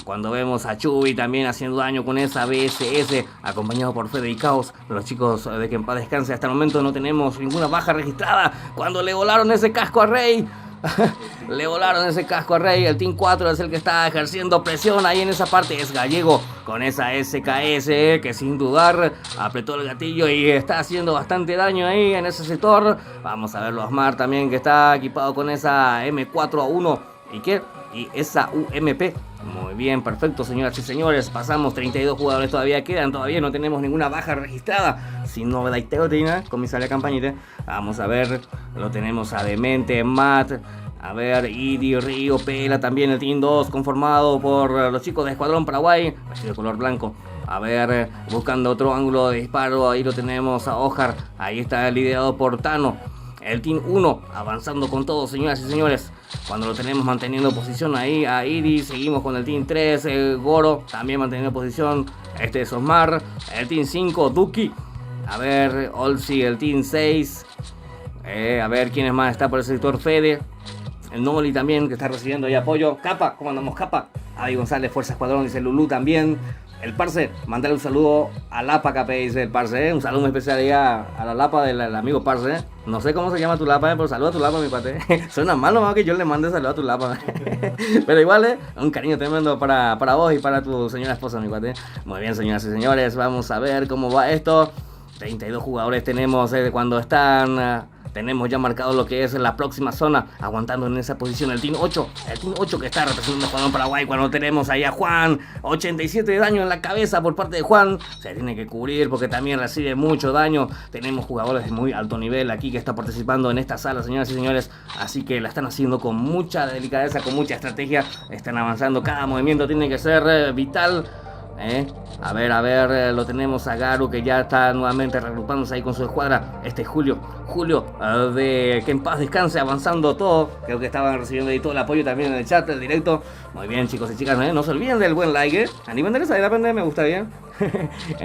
Cuando vemos a Chubi también haciendo daño con esa BSS, acompañado por Fede y Caos. Los chicos de que en paz descanse, hasta el momento no tenemos ninguna baja registrada. Cuando le volaron ese casco a Rey. Le volaron ese casco a Rey. El Team 4 es el que está ejerciendo presión ahí en esa parte. Es Gallego con esa SKS que sin dudar apretó el gatillo y está haciendo bastante daño ahí en ese sector. Vamos a verlo a Asmar también, que está equipado con esa M4A1 y esa UMP. Muy bien, perfecto, señoras y señores. Pasamos, 32 jugadores todavía quedan. Todavía no tenemos ninguna baja registrada. Sin novedad y teotina, comisaria Campañita. Vamos a ver, lo tenemos a Demente, Matt. A ver, Idi, Río, Pela, también el Team 2 conformado por los chicos de Escuadrón Paraguay, vestido de color blanco. A ver, buscando otro ángulo de disparo, ahí lo tenemos a Ojar. Ahí está liderado por Tano. El Team 1 avanzando con todo, señoras y señores. Cuando lo tenemos manteniendo posición ahí a Idi. Seguimos con el Team 3, Goro también manteniendo posición. Este es Osmar. El Team 5, Duki. A ver, Olsi, el Team 6. A ver quién es más, está por el sector Fede. El Noli también, que está recibiendo ahí apoyo. Capa, ¿cómo andamos, Capa? Avi González, Fuerza Escuadrón, dice Lulú también. El Parce, mandale un saludo a Lapa KP, dice el Parce, Un saludo muy especial ahí a la Lapa del amigo Parce, No sé cómo se llama tu Lapa, pero saludo a tu Lapa, mi pate. Suena mal nomás que yo le mande saludo a tu Lapa. Pero igual, un cariño tremendo para vos y para tu señora esposa, mi pate. Muy bien, señoras y señores, vamos a ver cómo va esto. 32 jugadores tenemos cuando están tenemos ya marcado lo que es la próxima zona, aguantando en esa posición el Team 8. El Team 8 que está representando a Juan Paraguay. Cuando tenemos ahí a Juan, 87 de daño en la cabeza por parte de Juan. Se tiene que cubrir porque también recibe mucho daño. Tenemos jugadores de muy alto nivel aquí que están participando en esta sala, señoras y señores. Así que la están haciendo con mucha delicadeza, con mucha estrategia. Están avanzando, cada movimiento tiene que ser vital. A ver, lo tenemos a Garu que ya está nuevamente reagrupándose ahí con su escuadra. Julio, de que en paz descanse, avanzando todo. Creo que estaban recibiendo ahí todo el apoyo también en el chat, el directo. Muy bien, chicos y chicas, no se olviden del buen like, A nivel de esa depende, me gusta bien.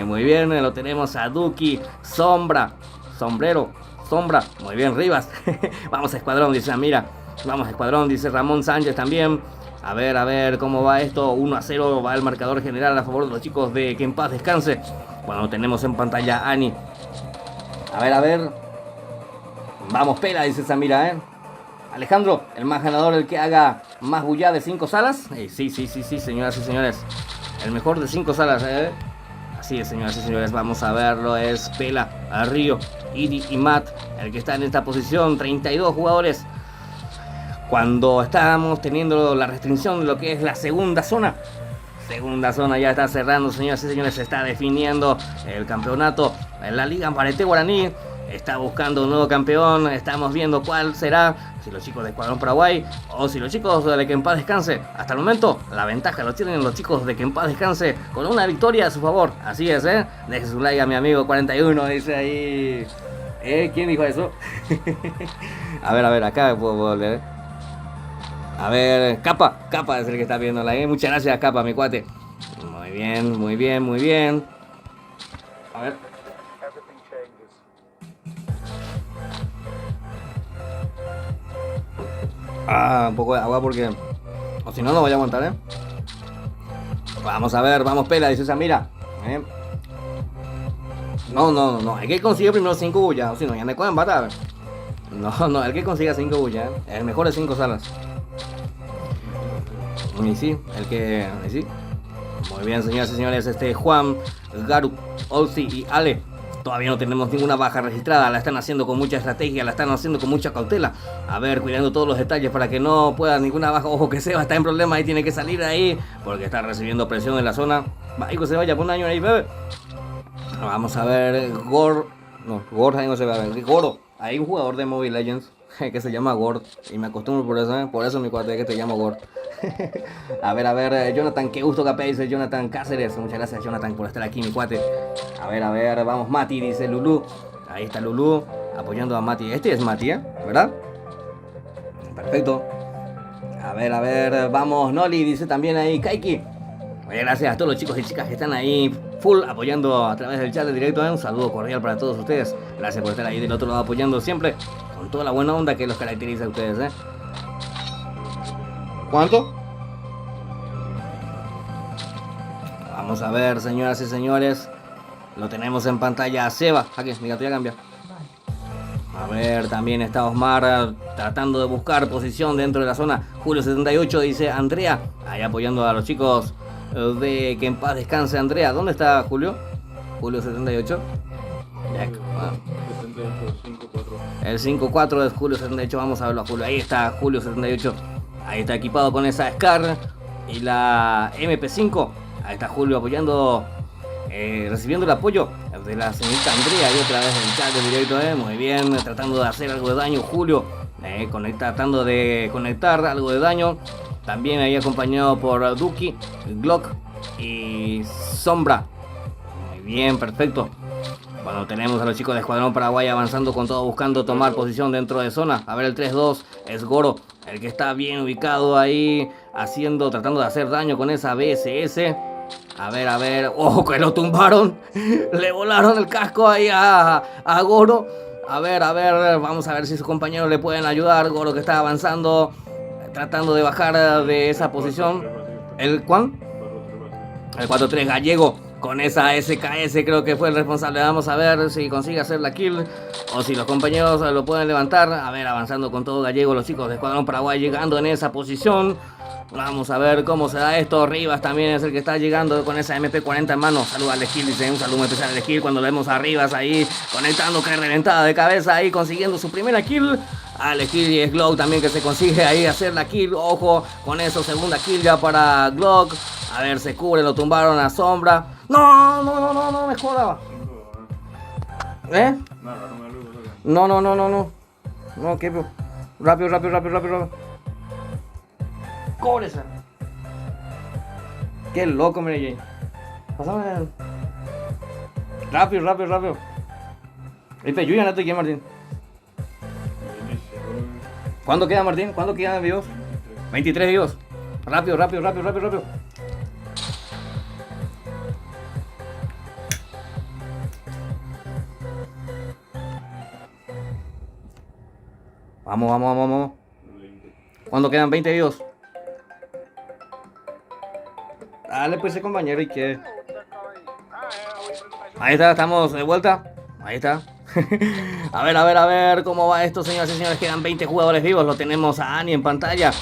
Muy bien, lo tenemos a Duki, Sombra, muy bien, Rivas. Vamos a escuadrón, dice Amira. Vamos a escuadrón, dice Ramón Sánchez también. A ver cómo va esto. 1-0 va el marcador general a favor de los chicos de que en paz descanse. Bueno, tenemos en pantalla a Ani. A ver. Vamos, pela, dice Samira, Alejandro, el más ganador, el que haga más bulla de 5 salas. Sí, señoras y señores. El mejor de 5 salas, Así es, señoras y señores. Vamos a verlo. Es Pela, a Río, Idi y Matt, el que está en esta posición. 32 jugadores. Cuando estábamos teniendo la restricción de lo que es la segunda zona ya está cerrando, señoras y señores. Se está definiendo el campeonato en la Liga Amparete Guaraní. Está buscando un nuevo campeón. Estamos viendo cuál será, si los chicos de Escuadrón Paraguay o si los chicos de que en paz descanse. Hasta el momento la ventaja lo tienen los chicos de que en paz descanse, con una victoria a su favor. Así es, deje su like a mi amigo 41, dice ahí. ¿Quién dijo eso? a ver, acá puedo leer. A ver, Capa es el que está viendo la. Muchas gracias, Capa, mi cuate. Muy bien. A ver. Un poco de agua porque o si no, no voy a aguantar, Vamos a ver, vamos, Pela, dice Samira. No, hay que conseguir primero 5 bullas, o si no, ya me pueden matar. No, el que consiga 5 bullas, el mejor de 5 salas. Y sí, sí. Muy bien, señoras y señores, Juan, Garu, Olsi y Ale. Todavía no tenemos ninguna baja registrada, la están haciendo con mucha estrategia, la están haciendo con mucha cautela. A ver, cuidando todos los detalles para que no pueda ninguna baja. Ojo que Seba está en problemas y tiene que salir de ahí porque está recibiendo presión en la zona. Vaya, se vaya por un año ahí, bebé. Vamos a ver, Gord ahí no se va a ver. Goro, hay un jugador de Mobile Legends que se llama Gord y me acostumbro por eso mi cuate que te llamo Gord. A ver, Jonathan, qué gusto que dice Jonathan Cáceres. Muchas gracias, Jonathan, por estar aquí, mi cuate. A ver, vamos, Mati, dice Lulú. Ahí está Lulú, apoyando a Mati. Este es Mati, ¿verdad? Perfecto. A ver, vamos, Noli, dice también ahí Kaiki. Muchas gracias a todos los chicos y chicas que están ahí full apoyando a través del chat de directo. Un saludo cordial para todos ustedes. Gracias por estar ahí del otro lado apoyando siempre con toda la buena onda que los caracteriza a ustedes, ¿Cuánto? Vamos a ver, señoras y señores. Lo tenemos en pantalla a Seba. Aquí, mira, te voy a cambiar. A ver, también está Osmar tratando de buscar posición dentro de la zona. Julio 78 dice Andrea. Ahí apoyando a los chicos de que en paz descanse Andrea. ¿Dónde está Julio? Julio 78. El 5-4 de Julio 78. Vamos a verlo a Julio. Ahí está Julio 78. Ahí está equipado con esa Scar y la MP5. Ahí está Julio apoyando, recibiendo el apoyo de la señorita Andrea y otra vez en el chat de directo. Muy bien, tratando de hacer algo de daño Julio, tratando de conectar algo de daño. También ahí acompañado por Duki, Glock y Sombra. Muy bien, perfecto. Bueno, tenemos a los chicos de Escuadrón Paraguay avanzando con todo, buscando tomar posición dentro de zona. A ver, el 3-2 es Goro, el que está bien ubicado ahí, tratando de hacer daño con esa BSS. A ver, ojo que lo tumbaron. Le volaron el casco ahí a Goro. A ver, vamos a ver si sus compañeros le pueden ayudar. Goro que está avanzando, tratando de bajar de esa posición. ¿El cuán? El 4-3 Gallego. con esa SKS creo que fue el responsable. Vamos a ver si consigue hacer la kill o si los compañeros lo pueden levantar. A ver, avanzando con todo Gallego, los chicos de Escuadrón Paraguay llegando en esa posición. Vamos a ver cómo se da esto. Rivas también es el que está llegando con esa MP40 en mano. Saluda al Skill, dice un saludo muy especial al Skill. Cuando lo vemos a Rivas ahí conectando, que reventada de cabeza ahí, consiguiendo su primera kill. Al Skill y es Glock también que se consigue ahí hacer la kill. Ojo con eso, segunda kill ya para Glock. A ver, se cubre, lo tumbaron a Sombra. No, me joda. ¿Eh? No. No, qué rápido. Cóbrese. Qué loco, mire, Jay. Pásame. Rápido. Ahí yo ya no estoy aquí, Martín. ¿Cuándo queda, Martín? ¿Cuándo quedan vivos? 23 vivos. Rápido. Vamos. ¿Cuándo quedan 20 vivos? Dale pues ese compañero y que... Ahí está, estamos de vuelta. Ahí está. A ver cómo va esto, señoras y señores. Quedan 20 jugadores vivos. Lo tenemos a Ani en pantalla.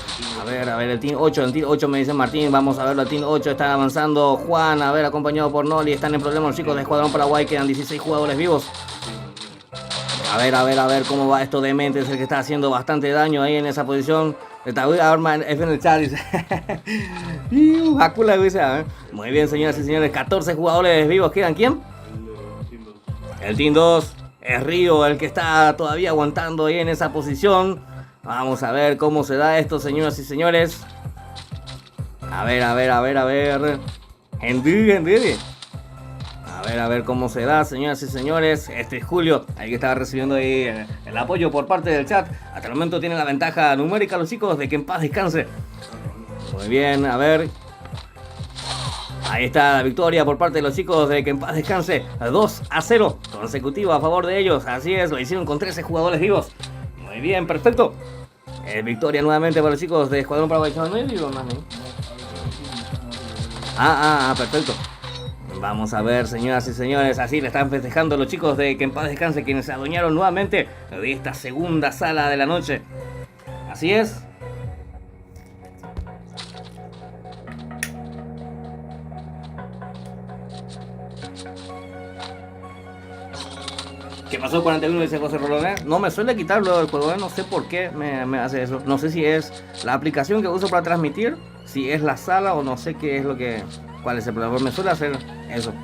A ver, el Team 8. El Team 8 me dice Martín. Vamos a verlo. El Team 8 está avanzando. Juan, a ver, acompañado por Noli. Están en problemas los chicos de Escuadrón Paraguay. Quedan 16 jugadores vivos. A ver cómo va esto. Demente es el que está haciendo bastante daño ahí en esa posición. Está en el chat, dice. Muy bien, señoras y señores. 14 jugadores vivos. ¿Quedan quién? El Team 2. Es Río el que está todavía aguantando ahí en esa posición. Vamos a ver cómo se da esto, señoras y señores. A ver. Henry. A ver cómo se da, señoras y señores. Este es Julio, ahí que estaba recibiendo ahí el apoyo por parte del chat. Hasta el momento tienen la ventaja numérica los chicos de que en paz descanse. Muy bien, a ver. Ahí está la victoria por parte de los chicos de que en paz descanse. 2-0 consecutivo a favor de ellos. Así es, lo hicieron con 13 jugadores vivos. Muy bien, perfecto. Victoria nuevamente para los chicos de Escuadrón Paraguay. No hay vivo, mami. Perfecto. Vamos a ver, señoras y señores, así le están festejando los chicos de que en paz descanse, quienes se adueñaron nuevamente de esta segunda sala de la noche. Así es. ¿Qué pasó 41? Dice José Rolón. No me suele quitarlo del juego, no sé por qué me hace eso. No sé si es la aplicación que uso para transmitir, si es la sala o no sé qué es lo que... ¿Cuál es el problema? Me suele hacer eso.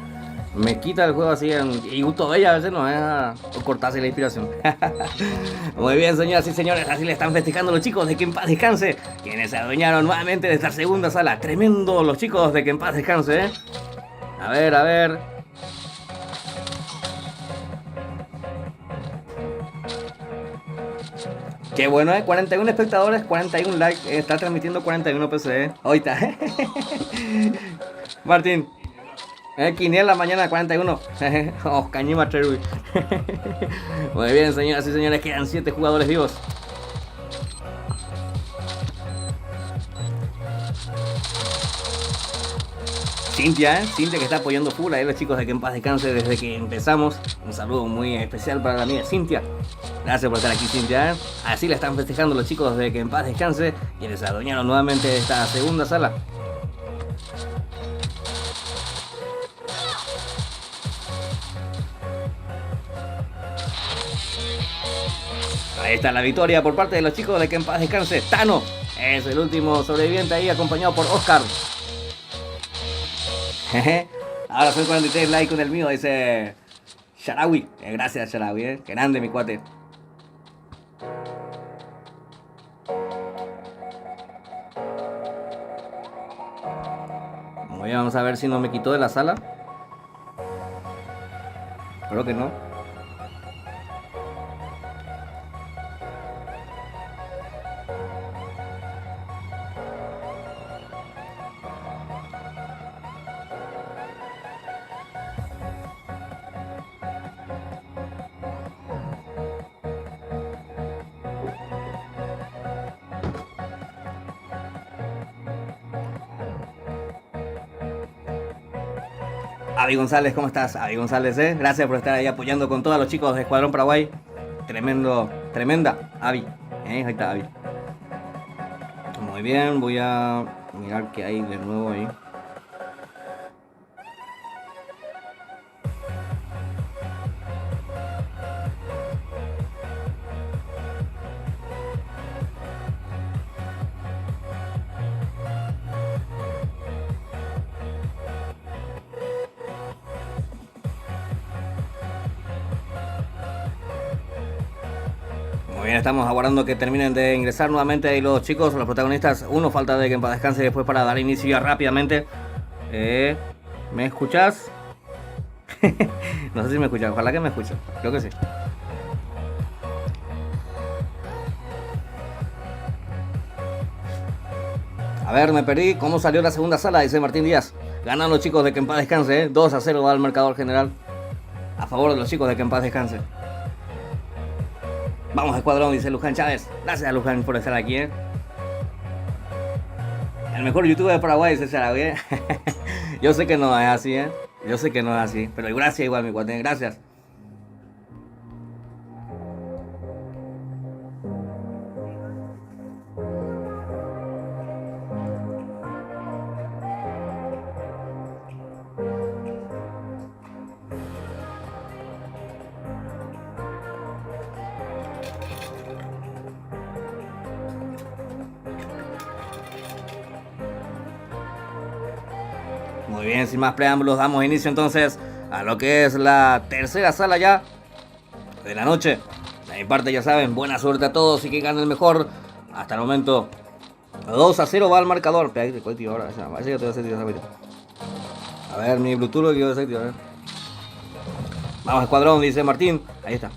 Me quita el juego así y gusto de ella a veces no deja cortarse la inspiración. Muy bien, señoras y señores, así le están festejando los chicos de que en paz descanse, quienes se adueñaron nuevamente de esta segunda sala. Tremendo los chicos de que en paz descanse, ¿eh? A ver. Qué bueno, 41 espectadores, 41 likes, está transmitiendo 41 PC, ahorita. Martín, quiniela mañana 41. Cañima Cherry. Muy bien, señoras y señores, quedan 7 jugadores vivos. Cintia que está apoyando full ahí los chicos de que en paz descanse desde que empezamos. Un saludo muy especial para la amiga Cintia. Gracias por estar aquí, Cintia. Así le están festejando los chicos de que en paz descanse, quienes se adueñaron nuevamente de esta segunda sala. Ahí está la victoria por parte de los chicos de que en paz descanse. Tano es el último sobreviviente ahí, acompañado por Oscar. Ahora son 43 likes con el mío, dice Sharawi. Gracias, Sharawi, que grande mi cuate. Muy bien, vamos a ver si no me quitó de la sala. Creo que no. Avi González, ¿cómo estás? Avi González, gracias por estar ahí apoyando con todos los chicos de Escuadrón Paraguay. Tremenda, Avi. Ahí está Avi. Muy bien, voy a mirar qué hay de nuevo ahí. Muy bien, estamos aguardando que terminen de ingresar nuevamente ahí los chicos, los protagonistas. Uno falta de que en paz descanse después para dar inicio ya rápidamente. ¿Me escuchas? No sé si me escuchas, ojalá que me escuchen. Creo que sí. A ver, me perdí. ¿Cómo salió la segunda sala? Dice Martín Díaz. Ganan los chicos de que en paz descanse, 2-0 va al marcador general. A favor de los chicos de que en paz descanse. Vamos, Escuadrón, dice Luján Chávez. Gracias, Luján, por estar aquí, El mejor youtuber de Paraguay, dice Charabi, Yo sé que no es así, Yo sé que no es así. Pero gracias igual, mi cuate. Gracias. Muy bien, sin más preámbulos, damos inicio entonces a lo que es la tercera sala ya de la noche. De mi parte, ya saben, buena suerte a todos y que gane el mejor. Hasta el momento, 2-0 va al marcador. A ver, mi Bluetooth lo quiero desactivar. A ver. Vamos, Escuadrón, dice Martín. Ahí está.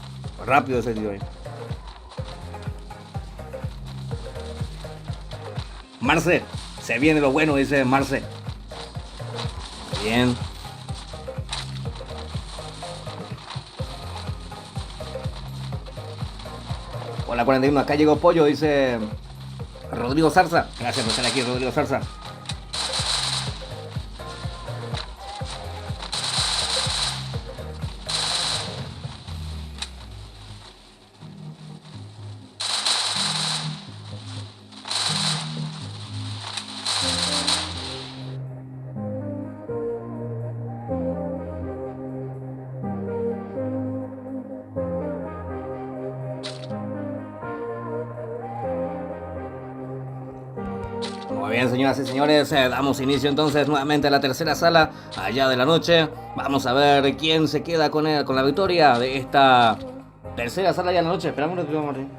Rápido desactivo ahí. Marce, se viene lo bueno, dice Marce. Bien. Hola 41, acá llegó Pollo, dice Rodrigo Zarza. Gracias por estar aquí, Rodrigo Zarza. Muy bien, señoras y señores, damos inicio entonces nuevamente a la tercera sala allá de la noche. Vamos a ver quién se queda con la victoria de esta tercera sala allá de la noche. Esperamos un ratito, Martín.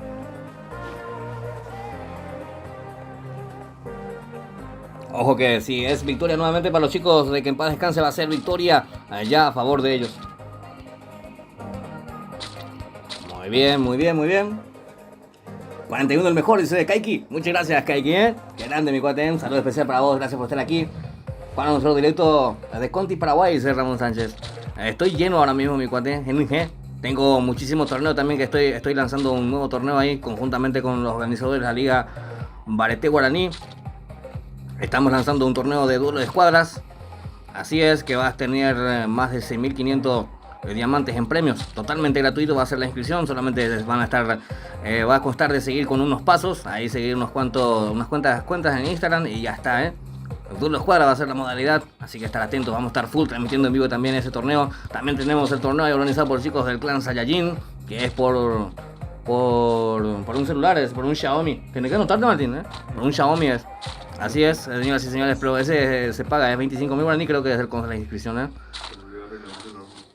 Ojo que si es victoria nuevamente para los chicos de que en paz descanse, va a ser victoria allá a favor de ellos. Muy bien, muy bien, muy bien. 41 el mejor, dice Kaiki. Muchas gracias, Kaiki, Qué grande, mi cuate. Un saludo especial para vos, gracias por estar aquí. Para nuestro directo de Conti, Paraguay, dice Ramón Sánchez. Estoy lleno ahora mismo, mi cuate. Tengo muchísimos torneos también que estoy lanzando un nuevo torneo ahí, conjuntamente con los organizadores de la Liga Bareté Guaraní. Estamos lanzando un torneo de duelo de escuadras. Así es, que vas a tener más de 6.500 diamantes en premios, totalmente gratuito va a ser la inscripción, solamente van a estar, va a constar de seguir con unos pasos, ahí seguir unas cuantas cuentas en Instagram y ya está, El duelo de escuadra va a ser la modalidad, así que estar atentos, vamos a estar full transmitiendo en vivo también ese torneo. También tenemos el torneo organizado por chicos del clan Saiyajin, que es por un celular, es por un Xiaomi, tiene que anotarte, Martín, por un Xiaomi es. Así es, señoras y señores, pero ese se paga, es 25.000 guaraní, creo que es el con la inscripción,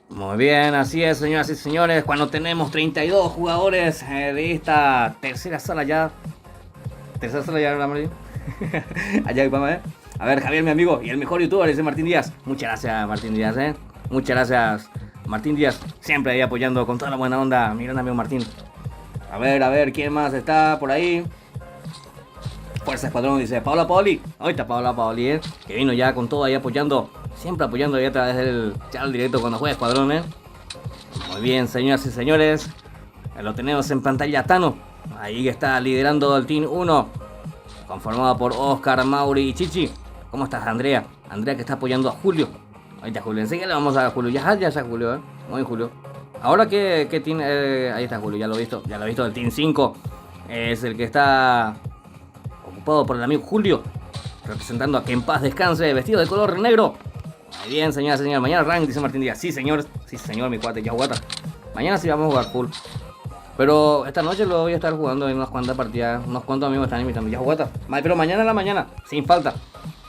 Muy bien, así es, señoras y señores, cuando tenemos 32 jugadores de esta tercera sala ya. Tercera sala ya, ¿verdad, Martín? Allá vamos, A ver, Javier, mi amigo, y el mejor youtuber es Martín Díaz. Muchas gracias, Martín Díaz, Muchas gracias, Martín Díaz, siempre ahí apoyando con toda la buena onda, mi gran amigo Martín. A ver, ¿quién más está por ahí? Fuerza Escuadrón, dice Paola Paoli. Ahorita Paola Paoli, que vino ya con todo ahí apoyando. Siempre apoyando ahí a través del chat directo cuando juega Escuadrón, Muy bien, señoras y señores. Lo tenemos en pantalla Tano. Ahí está liderando el Team 1. Conformado por Oscar, Mauri y Chichi. ¿Cómo estás, Andrea? Andrea que está apoyando a Julio. Ahí está Julio. Enseguida le vamos a dar a Julio. Ya está Julio, Muy Julio. Ahora que tiene... ahí está Julio, ya lo he visto. Ya lo he visto. El Team 5 es el que está ocupado por el amigo Julio, representando a que en paz descanse, vestido de color negro. Muy bien, señora. Mañana rank, dice Martín Díaz. Sí, señor, mi cuate, ya jugata. Mañana sí vamos a jugar full. Pero esta noche lo voy a estar jugando en unas cuantas partidas. Unos cuantos amigos están invitando. Ya jugata. Pero mañana en la mañana, sin falta.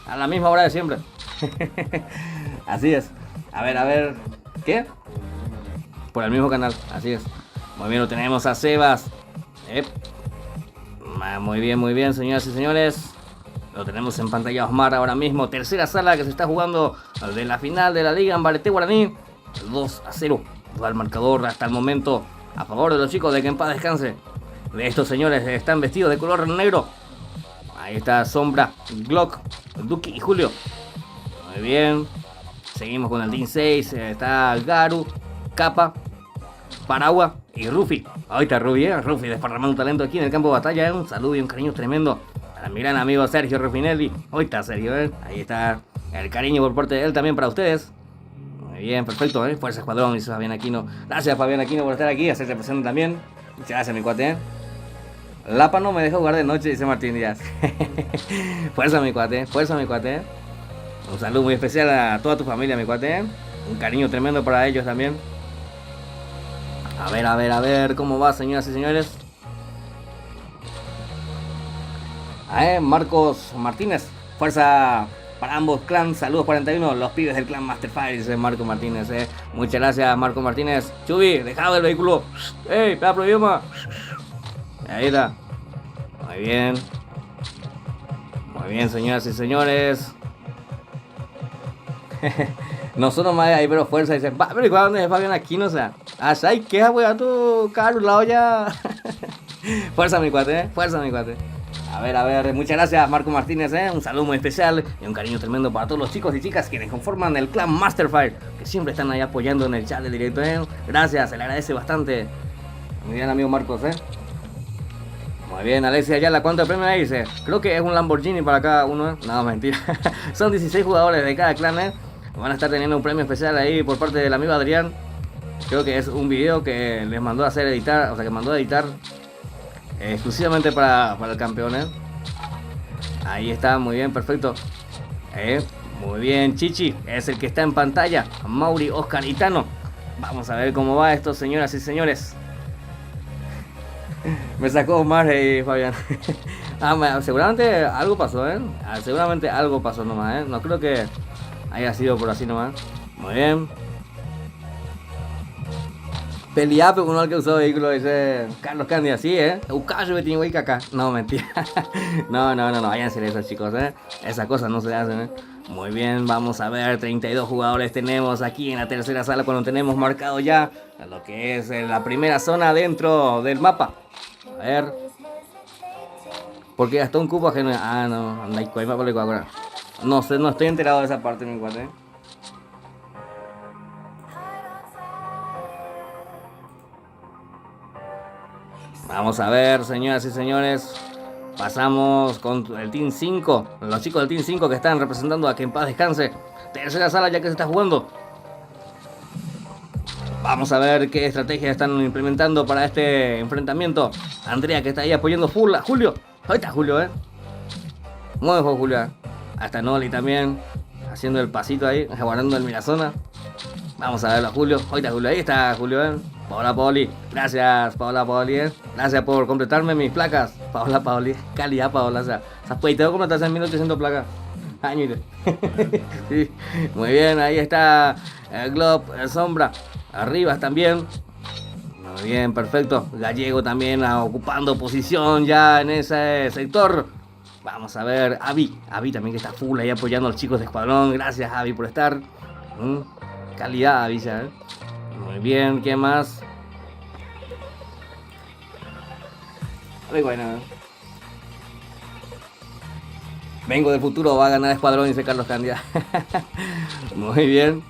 A la misma hora de siempre. Así es. A ver. ¿Qué? Por el mismo canal. Así es. Muy bien, lo tenemos a Sebas. Muy bien, señoras y señores. Lo tenemos en pantalla Osmar ahora mismo. Tercera sala que se está jugando de la final de la Liga en Bareté Guaraní. 2-0. Va el marcador hasta el momento a favor de los chicos de que en paz descanse. De estos señores están vestidos de color negro. Ahí está Sombra, Glock, Duki y Julio. Muy bien. Seguimos con el Team 6. Está Garu, Capa, Paragua y Rufi. Ahí está Rufi, Rufi desparramando talento aquí en el campo de batalla. Un saludo y un cariño tremendo a mi gran amigo Sergio Rufinelli. Hoy está Sergio, Ahí está el cariño por parte de él también para ustedes. Muy bien, perfecto, Fuerza Escuadrón, dice Fabián Aquino. Gracias Fabián Aquino por estar aquí, hacerse presente también. Muchas gracias mi cuate, Lapa no me deja jugar de noche, dice Martín Díaz. Fuerza mi cuate. Un saludo muy especial a toda tu familia, mi cuate. Un cariño tremendo para ellos también. A ver, ¿cómo va, señoras y señores? Marcos Martínez. Fuerza para ambos clans. Saludos 41. Los pibes del clan Masterfire, dice Marco Martínez, Muchas gracias, Marco Martínez. Chubi, dejado el vehículo. ¡Ey, pedaplo idioma! Ahí está. Muy bien, señoras y señores. Nosotros más ahí, pero fuerza, dice. Pero ¿y dónde es Fabián Aquino? O sea, ¿ay qué, weón? Tú, Carlos, la olla. Fuerza, mi cuate, A ver, muchas gracias, Marco Martínez, Un saludo muy especial y un cariño tremendo para todos los chicos y chicas quienes conforman el clan Masterfire, que siempre están ahí apoyando en el chat del directo, Gracias, se le agradece bastante. Muy bien, amigo Marcos, Muy bien, Alexia Ayala, ¿cuánto premio hay? Dice, creo que es un Lamborghini para cada uno, No, mentira. Son 16 jugadores de cada clan, Van a estar teniendo un premio especial ahí por parte del amigo Adrián. Creo que es un video que les mandó a hacer editar, que mandó a editar exclusivamente para el campeón, Ahí está, muy bien, perfecto. Muy bien, Chichi, es el que está en pantalla. Mauri, Oscar y Tano. Vamos a ver cómo va esto, señoras y señores. Me sacó Omar y Fabián. Seguramente algo pasó, Seguramente algo pasó nomás, No creo que haya sido por así nomás. Muy bien. Peliape, uno al que usó vehículo, dice Carlos Candia, sí, Ucayo que tiene acá. No, mentira. No, váyanse esos chicos, Esas cosas no se hacen, Muy bien, vamos a ver, 32 jugadores tenemos aquí en la tercera sala cuando tenemos marcado ya lo que es la primera zona dentro del mapa. A ver. Porque hasta un cupo ajeno. No, anda y coima por el cuadro. No sé, no estoy enterado de esa parte, mi cuate. Vamos a ver, señoras y señores. Pasamos con el Team 5. Los chicos del Team 5 que están representando a que en paz descanse. Tercera sala ya que se está jugando. Vamos a ver qué estrategia están implementando para este enfrentamiento. Andrea que está ahí apoyando full a Julio. Ahí está Julio, Muy bien, Julio. Hasta Noli también. Haciendo el pasito ahí. Aguardando el Mirazona. Vamos a verlo a Julio. Ahí está Julio. Ahí está Julio, Paola Paoli. Gracias, Paola Paoli, Gracias por completarme mis placas. Paola Paoli. Calidad, Paola. O sea, tengo que completar esas 1800 placas. Años. Sí. Muy bien, ahí está el Glob, el Sombra. Arriba también. Muy bien, perfecto. Gallego también ocupando posición ya en ese sector. Vamos a ver, Avi también que está full ahí apoyando a los chicos de escuadrón. Gracias, Avi, por estar. Calidad, Avi, Muy bien, ¿qué más? Muy bueno. Vengo del futuro, va a ganar escuadrón, dice Carlos Candia. Muy bien.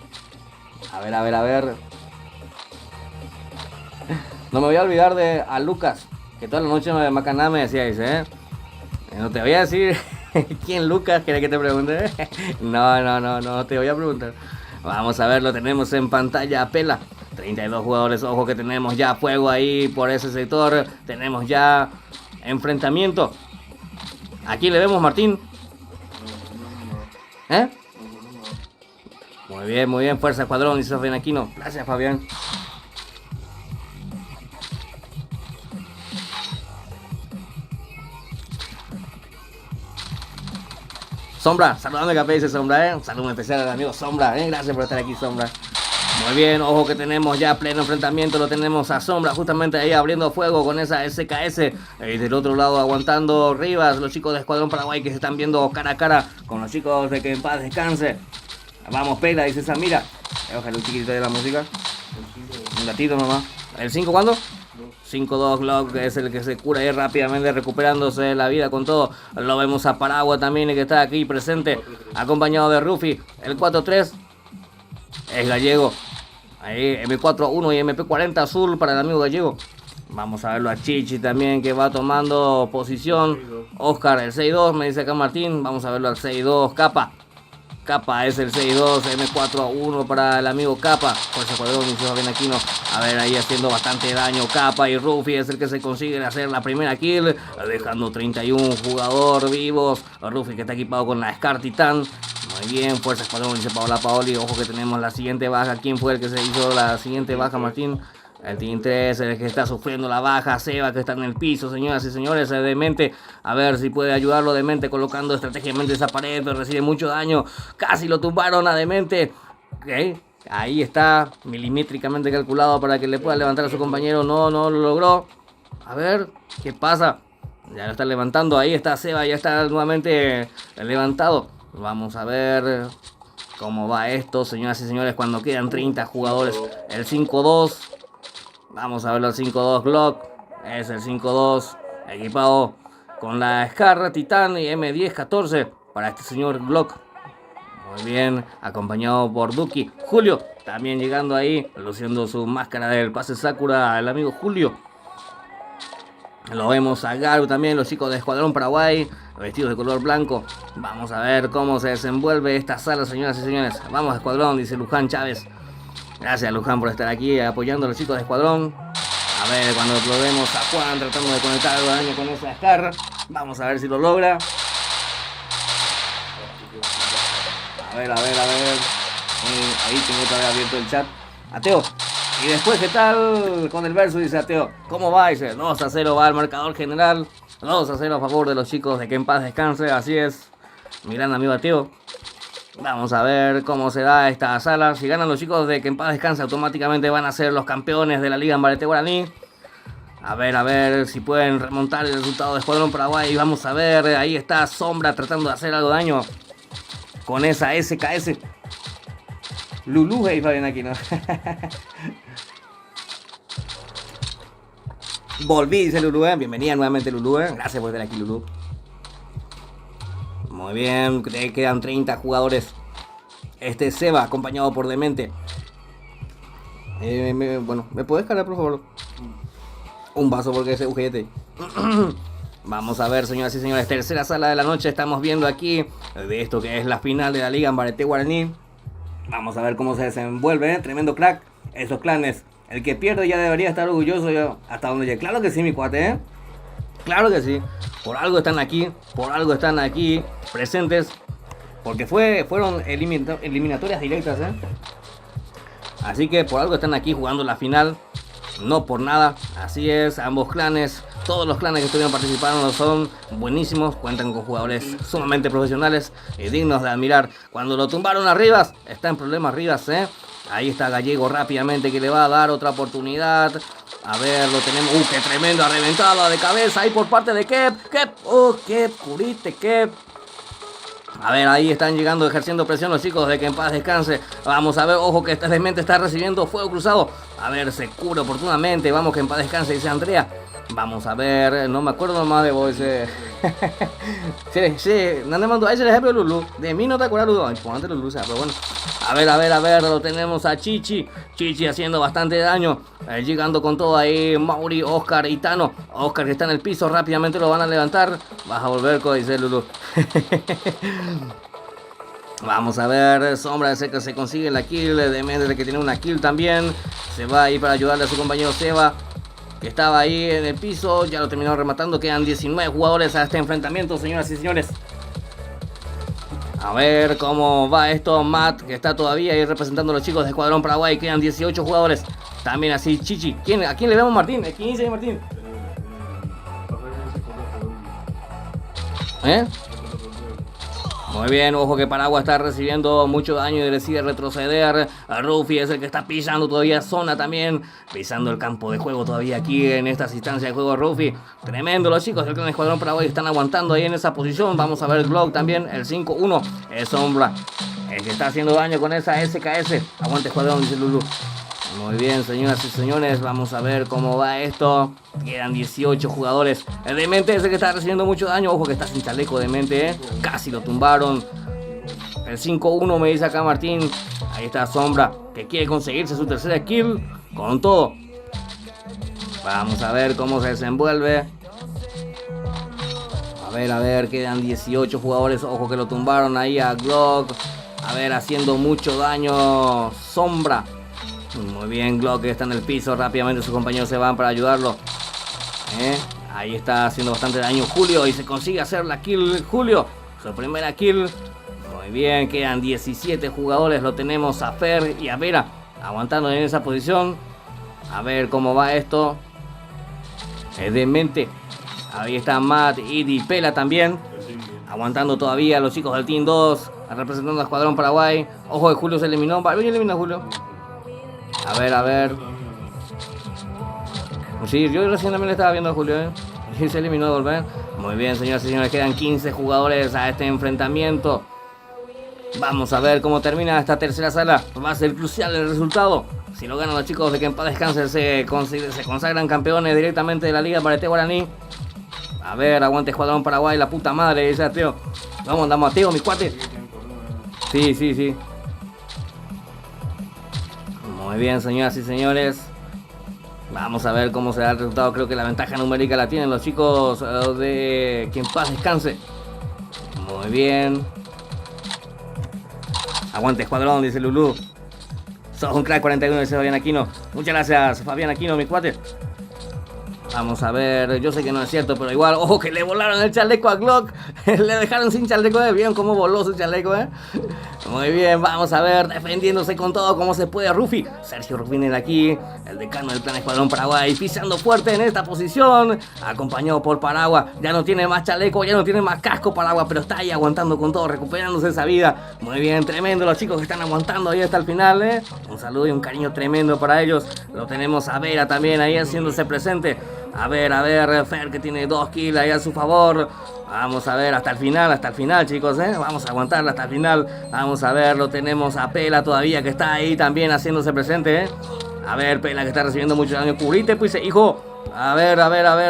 A ver. No me voy a olvidar de a Lucas, que toda la noche de Macaná me decía, dice, no te voy a decir quién Lucas, ¿quieres que te pregunte? No te voy a preguntar. Vamos a ver, lo tenemos en pantalla, Pela. 32 jugadores, ojo que tenemos ya fuego ahí por ese sector. Tenemos ya enfrentamiento. Aquí le vemos, Martín. ¿Eh? Muy bien, fuerza escuadrón, dice Fabián Aquino. Gracias, Fabián. Sombra, saludame café, dice Sombra, saludo especial al amigo Sombra, gracias por estar aquí, Sombra. Muy bien, ojo que tenemos ya pleno enfrentamiento, lo tenemos a Sombra justamente ahí abriendo fuego con esa SKS. Y del otro lado aguantando Rivas, los chicos de Escuadrón Paraguay que se están viendo cara a cara con los chicos de Que en Paz Descanse. Vamos, Pela, dice Samira. Ojalá un chiquitito de la música. Un gatito nomás. ¿El 5 cuándo? 5-2 Glock, que es el que se cura ahí rápidamente, recuperándose la vida con todo. Lo vemos a Paragua también, que está aquí presente, acompañado de Rufi. El 4-3 es Gallego. Ahí M4-1 y MP40 azul para el amigo Gallego. Vamos a verlo a Chichi también, que va tomando posición. Oscar, el 6-2, me dice acá Martín. Vamos a verlo al 6-2, Capa. Capa es el 6-2, M4-1 para el amigo Capa. Fuerza Cuadrón, inició bien Aquino. A ver, ahí haciendo bastante daño Capa, y Rufi es el que se consigue hacer la primera kill, dejando 31 jugadores vivos. Rufi que está equipado con la Scar Titan. Muy bien, Fuerza Escuadrón, dice Paola Paoli. Ojo que tenemos la siguiente baja. ¿Quién fue el que se hizo la siguiente baja, Martín? El Team 3, el que está sufriendo la baja. Seba, que está en el piso, señoras y señores. Demente, a ver si puede ayudarlo Demente colocando estratégicamente esa pared, pero recibe mucho daño. Casi lo tumbaron a Demente. Okay. Ahí está, milimétricamente calculado para que le pueda levantar a su compañero. No lo logró. A ver, ¿qué pasa? Ya lo está levantando. Ahí está Seba, ya está nuevamente levantado. Vamos a ver cómo va esto, señoras y señores, cuando quedan 30 jugadores. El 5-2. Vamos a verlo, el 5-2 Glock. Es el 5-2 equipado con la Scar Titan y M10-14 para este señor Glock. Muy bien, acompañado por Duki. Julio, también llegando ahí, luciendo su máscara del pase Sakura, el amigo Julio. Lo vemos a Garu también, los chicos de Escuadrón Paraguay, vestidos de color blanco. Vamos a ver cómo se desenvuelve esta sala, señoras y señores. Vamos, Escuadrón, dice Luján Chávez. Gracias, Luján, por estar aquí apoyando a los chicos de Escuadrón. A ver, cuando lo vemos a Juan tratando de conectar algo de daño con esa Scar. Vamos a ver si lo logra. A ver. Ahí tengo otra vez abierto el chat. Ateo. Y después, ¿qué tal con el verso? Dice Ateo. ¿Cómo va? Dice 2-0 va el marcador general. 2-0 a favor de los chicos de Que en Paz Descanse. Así es. Mi gran amigo Ateo. Vamos a ver cómo se da esta sala. Si ganan los chicos de Que en Paz Descanse, automáticamente van a ser los campeones de la Liga Ambarete Guaraní. A ver si pueden remontar el resultado de Escuadrón Paraguay. Vamos a ver, ahí está Sombra tratando de hacer algo de daño con esa SKS. Lulú, ahí Fabián aquí, ¿no? Volví, dice Lulú, bienvenida nuevamente Lulú, gracias por estar aquí, Lulú. Muy bien, quedan 30 jugadores. Este Seba, acompañado por Demente. Bueno, ¿me puedes cargar, por favor? Un vaso porque ese ujete. Vamos a ver, señoras y señores, tercera sala de la noche. Estamos viendo aquí de esto que es la final de la Liga Ambarete Guaraní. Vamos a ver cómo se desenvuelve, tremendo crack. Esos clanes. El que pierde ya debería estar orgulloso yo, hasta donde llegue. Claro que sí, mi cuate, Claro que sí. Por algo están aquí presentes. Porque fueron eliminatorias directas, Así que por algo están aquí jugando la final. No por nada. Así es, ambos clanes, todos los clanes que estuvieron participando son buenísimos. Cuentan con jugadores sumamente profesionales y dignos de admirar. Cuando lo tumbaron a Rivas, está en problemas Rivas, Ahí está Gallego rápidamente, que le va a dar otra oportunidad. A ver, lo tenemos. Qué tremenda reventada de cabeza ahí por parte de Kep. Kep, curite, Kep. A ver, ahí están llegando, ejerciendo presión los chicos de Que en Paz Descanse. Vamos a ver, ojo que esta Demente está recibiendo fuego cruzado. A ver, se cura oportunamente. Vamos, Que en Paz Descanse, dice Andrea. Vamos a ver, no me acuerdo más de vos. Sí, no le mando a ese el ejemplo, Lulu. De mí no te acuerdas, Lulu. Ay, ponte Lulu, pero bueno. A ver, lo tenemos a Chichi. Chichi haciendo bastante daño. Llegando con todo ahí, Mauri, Oscar y Tano. Oscar que está en el piso, rápidamente lo van a levantar. Vas a volver, dice Lulu. Vamos a ver, Sombra es el que se consigue la kill, Demente que tiene una kill también. Se va ahí para ayudarle a su compañero Seba, que estaba ahí en el piso, ya lo terminó rematando. Quedan 19 jugadores a este enfrentamiento, señoras y señores. A ver cómo va esto. Matt, que está todavía ahí representando a los chicos de Escuadrón Paraguay. Quedan 18 jugadores. También así Chichi. ¿A quién le damos, Martín? ¿Quién dice Martín? Muy bien, ojo que Paraguay está recibiendo mucho daño y decide retroceder. Rufi es el que está pisando todavía zona también, pisando el campo de juego todavía aquí en estas instancias de juego. Rufi, tremendo, los chicos del Clan Escuadrón Paraguay están aguantando ahí en esa posición. Vamos a ver el Glock también, el 5-1 es Sombra, el que está haciendo daño con esa SKS. Aguante Escuadrón, dice Lulu. Muy bien, señoras y señores, vamos a ver cómo va esto. Quedan 18 jugadores. El Demente es el que está recibiendo mucho daño. Ojo que está sin chaleco Demente, casi lo tumbaron. El 5-1 me dice acá Martín. Ahí está Sombra, que quiere conseguirse su tercera kill con todo. Vamos a ver cómo se desenvuelve. A ver, quedan 18 jugadores. Ojo que lo tumbaron ahí a Glock. A ver, haciendo mucho daño Sombra. Muy bien, Glock está en el piso. Rápidamente sus compañeros se van para ayudarlo. Ahí está haciendo bastante daño Julio y se consigue hacer la kill Julio, su primera kill. Muy bien, quedan 17 jugadores. Lo tenemos a Fer y a Vera aguantando en esa posición. A ver cómo va esto. Es Demente. Ahí está Matt, Idi, Pela también aguantando todavía los chicos del Team 2, representando al Escuadrón Paraguay. Ojo que Julio se eliminó. ¿Quién eliminó a Julio? A ver. Sí, yo recién también le estaba viendo a Julio, Y se eliminó de volver. Muy bien, señoras y señores, quedan 15 jugadores a este enfrentamiento. Vamos a ver cómo termina esta tercera sala. Va a ser crucial el resultado. Si lo ganan los chicos de Que en Paz Descanse, se consagran campeones directamente de la Liga Pareté Guaraní. A ver, aguante Escuadrón Paraguay, la puta madre, dice Teo. Vamos, andamos a Teo, mi cuate. Sí. Muy bien, señoras y señores. Vamos a ver cómo será el resultado. Creo que la ventaja numérica la tienen los chicos de Que en Paz Descanse. Muy bien. Aguante Escuadrón, dice Lulú. Sos un crack 41, dice Fabián Aquino. Muchas gracias, Fabián Aquino, mi cuate. Vamos a ver, yo sé que no es cierto, pero igual, ojo que le volaron el chaleco a Glock. Le dejaron sin chaleco, ¿Vieron cómo voló su chaleco, Muy bien, vamos a ver, defendiéndose con todo como se puede Rufi. Sergio Rufínez aquí, el decano del Clan Escuadrón Paraguay, pisando fuerte en esta posición, acompañado por Paraguay. Ya no tiene más chaleco, ya no tiene más casco Paraguay, pero está ahí aguantando con todo, recuperándose esa vida. Muy bien, tremendo los chicos que están aguantando ahí hasta el final, Un saludo y un cariño tremendo para ellos. Lo tenemos a Vera también ahí haciéndose presente. A ver, Fer que tiene 2 kills ahí a su favor. Vamos a ver hasta el final, chicos, Vamos a aguantarla hasta el final. Vamos a ver, lo tenemos a Pela todavía que está ahí también haciéndose presente, A ver, Pela que está recibiendo mucho daño. Cubrite, pues, hijo. A ver,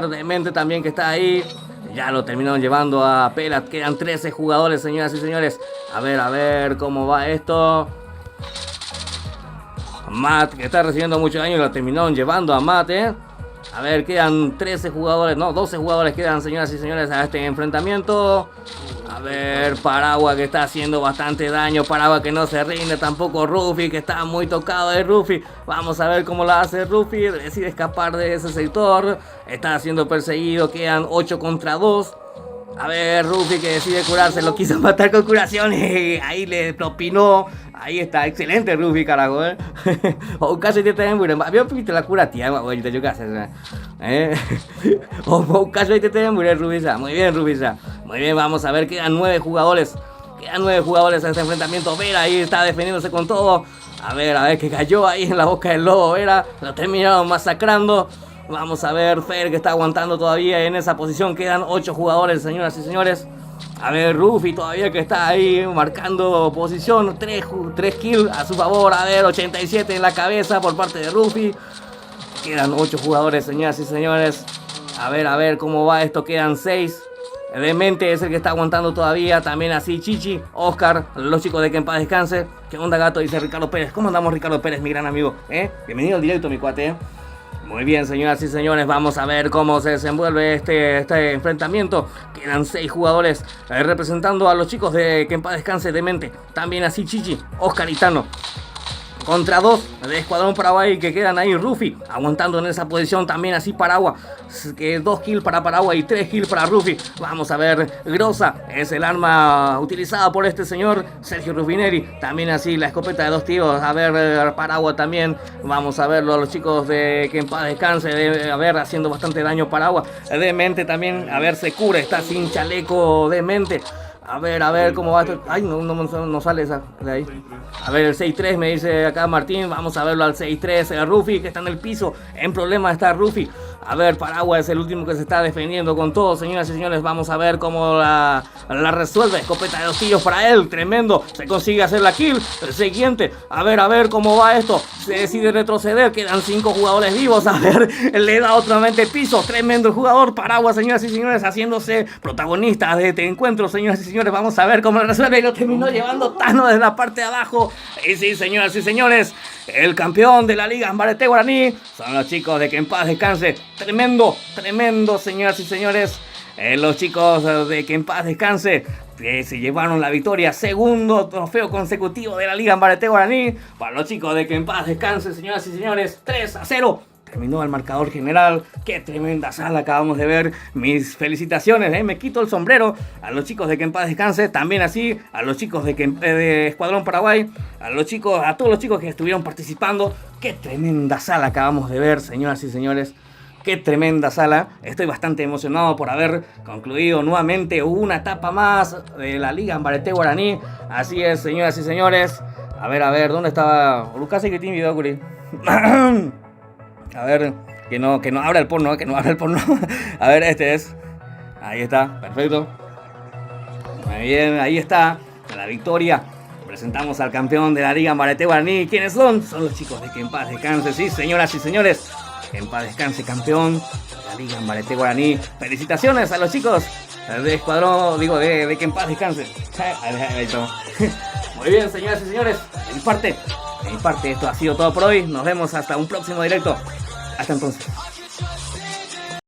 Demente también que está ahí. Ya lo terminaron llevando a Pela. Quedan 13 jugadores, señoras y señores. A ver cómo va esto. Matt que está recibiendo mucho daño. Lo terminaron llevando a Matt, A ver, quedan 13 jugadores, no, 12 jugadores quedan, señoras y señores, a este enfrentamiento. A ver, Paraguay que está haciendo bastante daño. Paraguay que no se rinde, tampoco Rufi, que está muy tocado de Rufi. Vamos a ver cómo la hace Rufi. Decide escapar de ese sector. Está siendo perseguido, quedan 8 contra 2. A ver, Rufi que decide curarse, lo quiso matar con curación y ahí le propinó. Ahí está, excelente Rufi, carajo, O casi te traen muy bien. ¿Viste la cura, tía? Oye, te chocas, O casi te traen muy bien, Rufisa. Muy bien, Rufisa. Muy bien, vamos a ver, quedan 9 jugadores. Quedan 9 jugadores en este enfrentamiento. Vera ahí está defendiéndose con todo. A ver, que cayó ahí en la boca del lobo, Vera. Lo terminaron masacrando. Vamos a ver, Fer que está aguantando todavía en esa posición. Quedan 8 jugadores, señoras y señores. A ver, Rufi todavía que está ahí marcando posición. 3 kills a su favor. A ver, 87 en la cabeza por parte de Rufi. Quedan 8 jugadores, señoras y señores. A ver cómo va esto. Quedan 6. Demente es el que está aguantando todavía. También así Chichi, Oscar, los chicos de Que en Paz Descanse. ¿Qué onda, gato? Dice Ricardo Pérez. ¿Cómo andamos, Ricardo Pérez, mi gran amigo? Bienvenido al directo, mi cuate, Muy bien, señoras y señores, vamos a ver cómo se desenvuelve este enfrentamiento. Quedan 6 jugadores representando a los chicos de Que en Paz Descanse Demente. También así Chichi, Oscar y Tano. Contra 2 de Escuadrón Paraguay que quedan ahí. Rufi aguantando en esa posición. También así Paragua. 2 kills para Paraguay y 3 kills para Rufi. Vamos a ver. Grosa es el arma utilizada por este señor Sergio Rufineri. También así la escopeta de 2 tiros. A ver Paragua también. Vamos a verlo a los chicos de Que en Paz Descanse. A ver, haciendo bastante daño Paragua. Demente también. A ver, se cura. Está sin chaleco Demente. A ver cómo va esto. Ay, no sale esa de ahí. A ver, el 6-3 me dice acá Martín. Vamos a verlo al 6-3. Rufi que está en el piso. En problema está Rufi. A ver, Paraguay es el último que se está defendiendo con todo, señoras y señores. Vamos a ver cómo la resuelve. Escopeta de 2 tiros para él. Tremendo. Se consigue hacer la kill. El siguiente. A ver cómo va esto. Se decide retroceder. Quedan 5 jugadores vivos. A ver, le da otra vez piso. Tremendo el jugador. Paraguay, señoras y señores, haciéndose protagonista de este encuentro, señoras y señores. Vamos a ver cómo lo resuelve. Y lo terminó llevando Tano desde la parte de abajo. Y sí, señoras y señores, el campeón de la Liga Ambarete Guaraní son los chicos de Que en Paz Descanse. Tremendo, señoras y señores. Los chicos de Que en Paz Descanse que se llevaron la victoria. Segundo trofeo consecutivo de la Liga Ambarete Guaraní. Para los chicos de Que en Paz Descanse, señoras y señores. 3-0. Terminó el marcador general. Qué tremenda sala acabamos de ver. Mis felicitaciones, me quito el sombrero a los chicos de Que en Paz Descanse. También así a los chicos de Escuadrón Paraguay. A todos los chicos que estuvieron participando. Qué tremenda sala acabamos de ver, señoras y señores. Qué tremenda sala. Estoy bastante emocionado por haber concluido nuevamente una etapa más de la Liga Ambarete Guaraní. Así es, señoras y señores. A ver, ¿dónde estaba? Lucas que tiene video, Curi. A ver, que no abra el porno, A ver, este es. Ahí está, perfecto. Muy bien, ahí está la victoria. Presentamos al campeón de la Liga Ambarete Guaraní. ¿Quiénes son? Son los chicos de Que en Paz Descanse. Sí, señoras y señores. Que en Paz Descanse, campeón de la Liga Ambarete Guaraní. Felicitaciones a los chicos de Escuadrón, de Que en Paz Descanse. Ahí estamos. Muy bien, señoras y señores. De mi parte, esto ha sido todo por hoy. Nos vemos hasta un próximo directo. Hasta entonces.